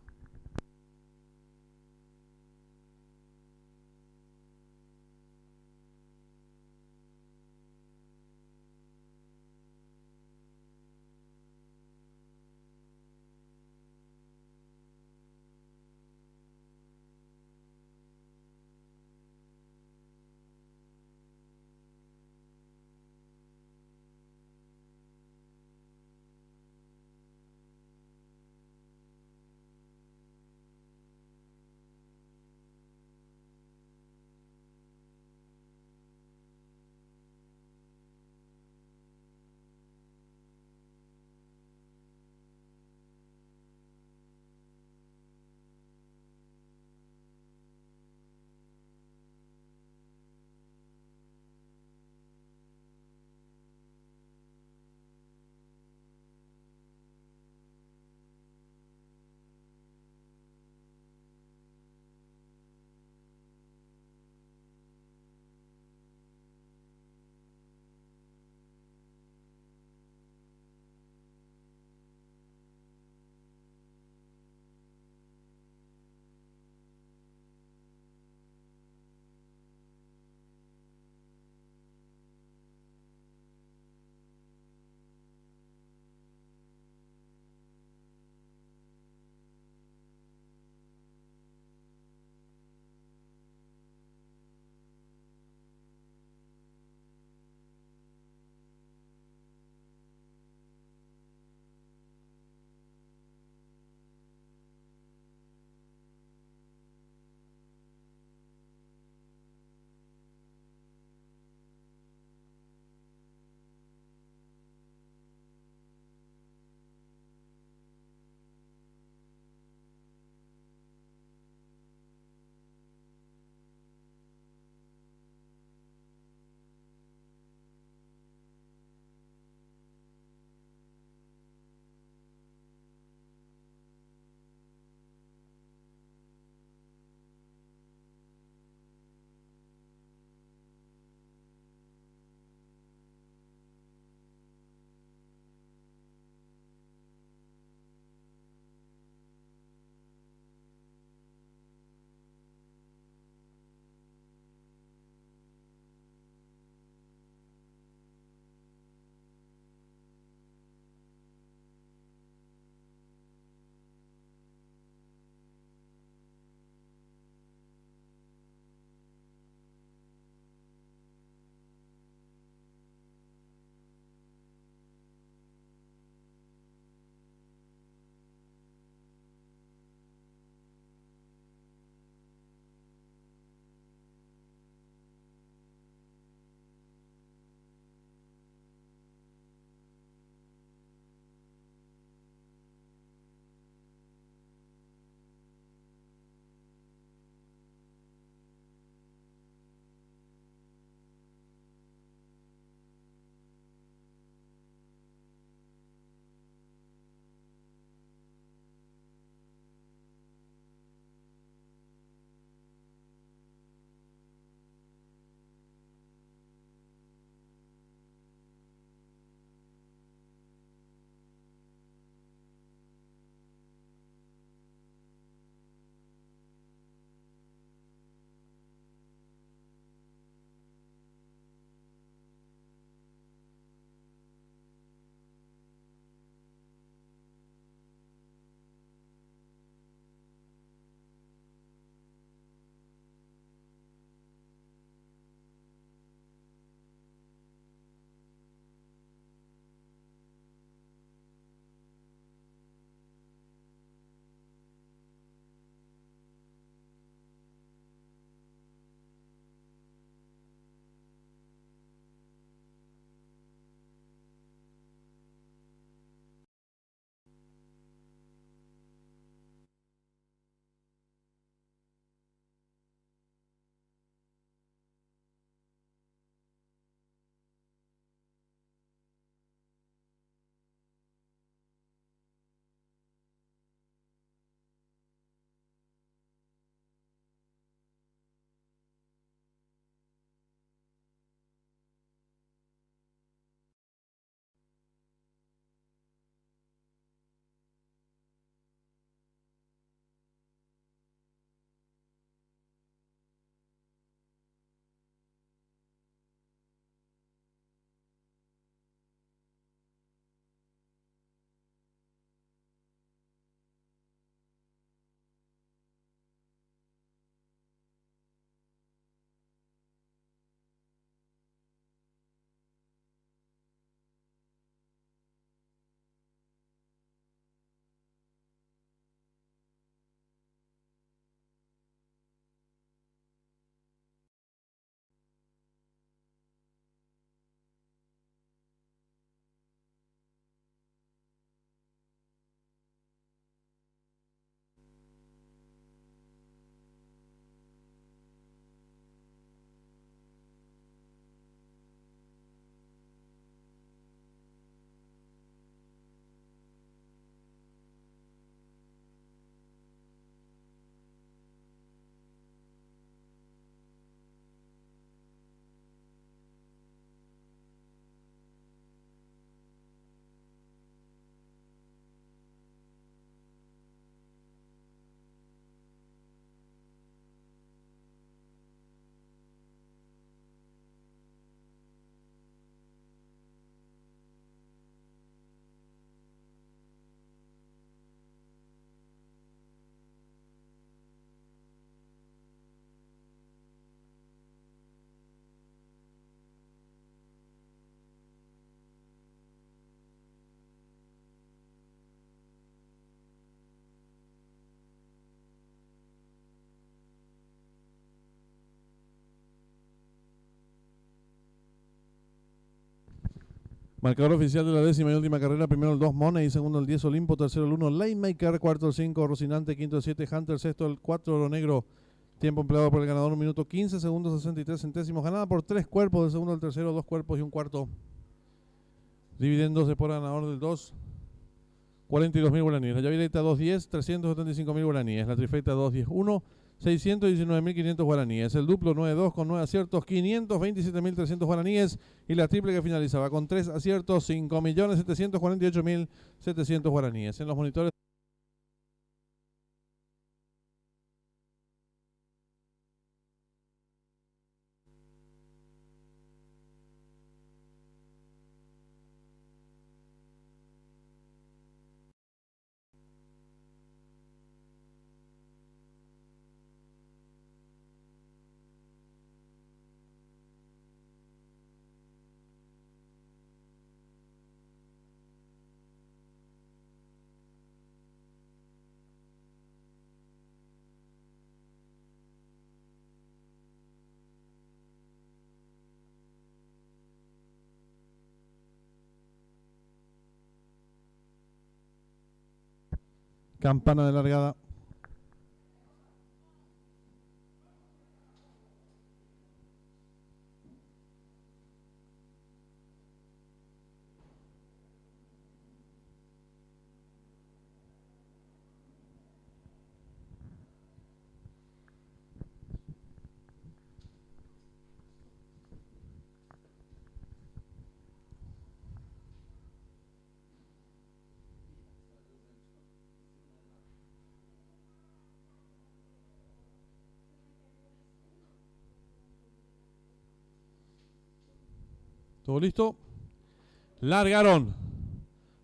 Marcador oficial de la 10ª y última carrera. Primero el 2 Money, segundo el 10 Olimpo, tercero el 1 Laymaker, cuarto el 5 Rocinante, quinto el 7 Hunter, sexto el 4 Oro Negro. Tiempo empleado por el ganador, 1 minuto 15 segundos 63 centésimos. Ganada por 3 cuerpos, del segundo al tercero, 2 cuerpos y un cuarto. Dividiéndose por ganador del 2, 42.000 guaraníes. La llavireta 210, 375.000 guaraníes. La trifecta 210-1, 619.500 guaraníes. El duplo 9-2 con 9 aciertos, 527.300 guaraníes. Y la triple que finalizaba con 3 aciertos, 5.748.700 guaraníes. En los monitores. Campana de largada. ¿Todo listo? Largaron.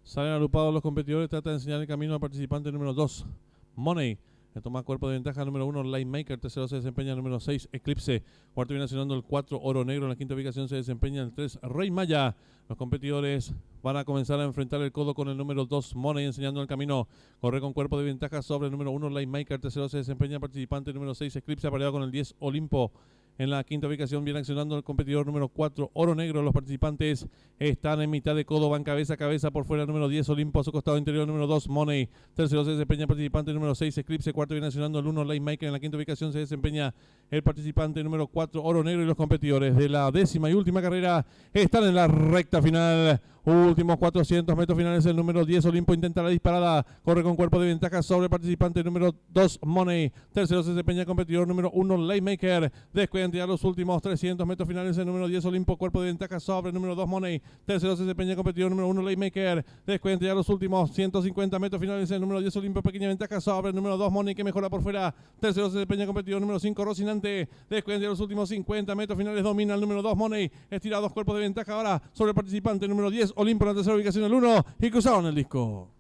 Salen agrupados los competidores. Trata de enseñar el camino al participante número 2, Money. Que toma cuerpo de ventaja número 1, Laymaker. Tercero se desempeña el número 6, Eclipse. Cuarto viene sonando el 4, Oro Negro. En la quinta ubicación se desempeña el 3, Rey Maya. Los competidores van a comenzar a enfrentar el codo con el número 2, Money, enseñando el camino. Corre con cuerpo de ventaja sobre el número 1, Laymaker. Tercero se desempeña el participante número 6, Eclipse, apareado con el 10, Olimpo. En la quinta ubicación viene accionando el competidor número 4, Oro Negro. Los participantes están en mitad de codo, van cabeza a cabeza por fuera. Número 10, Olimpo, a su costado interior, número 2, Money. Tercero se desempeña el participante número 6, Eclipse. Cuarto viene accionando el 1, Laymaker. En la quinta ubicación se desempeña el participante número 4, Oro Negro. Y los competidores de la 10ª y última carrera están en la recta final. Últimos 400 metros finales. El número 10, Olimpo, intenta la disparada. Corre con cuerpo de ventaja sobre el participante número 2, Money. Tercero se desempeña el competidor número 1, Laymaker. Descuidan ya los últimos 300 metros finales. El número 10, Olimpo, cuerpo de ventaja sobre el número 2, Money. Tercero se desempeña el competidor número 1, Laymaker. Descuidan ya los últimos 150 metros finales. El número 10, Olimpo, pequeña ventaja sobre el número 2, Money, que mejora por fuera. Tercero se desempeña el competidor número 5, Rocinante. Descuidan ya los últimos 50 metros finales. Domina el número 2, Money. Estira 2 cuerpos de ventaja ahora sobre el participante número 10, Olimpo. En la tercera ubicación el 1 y cruzaron el disco.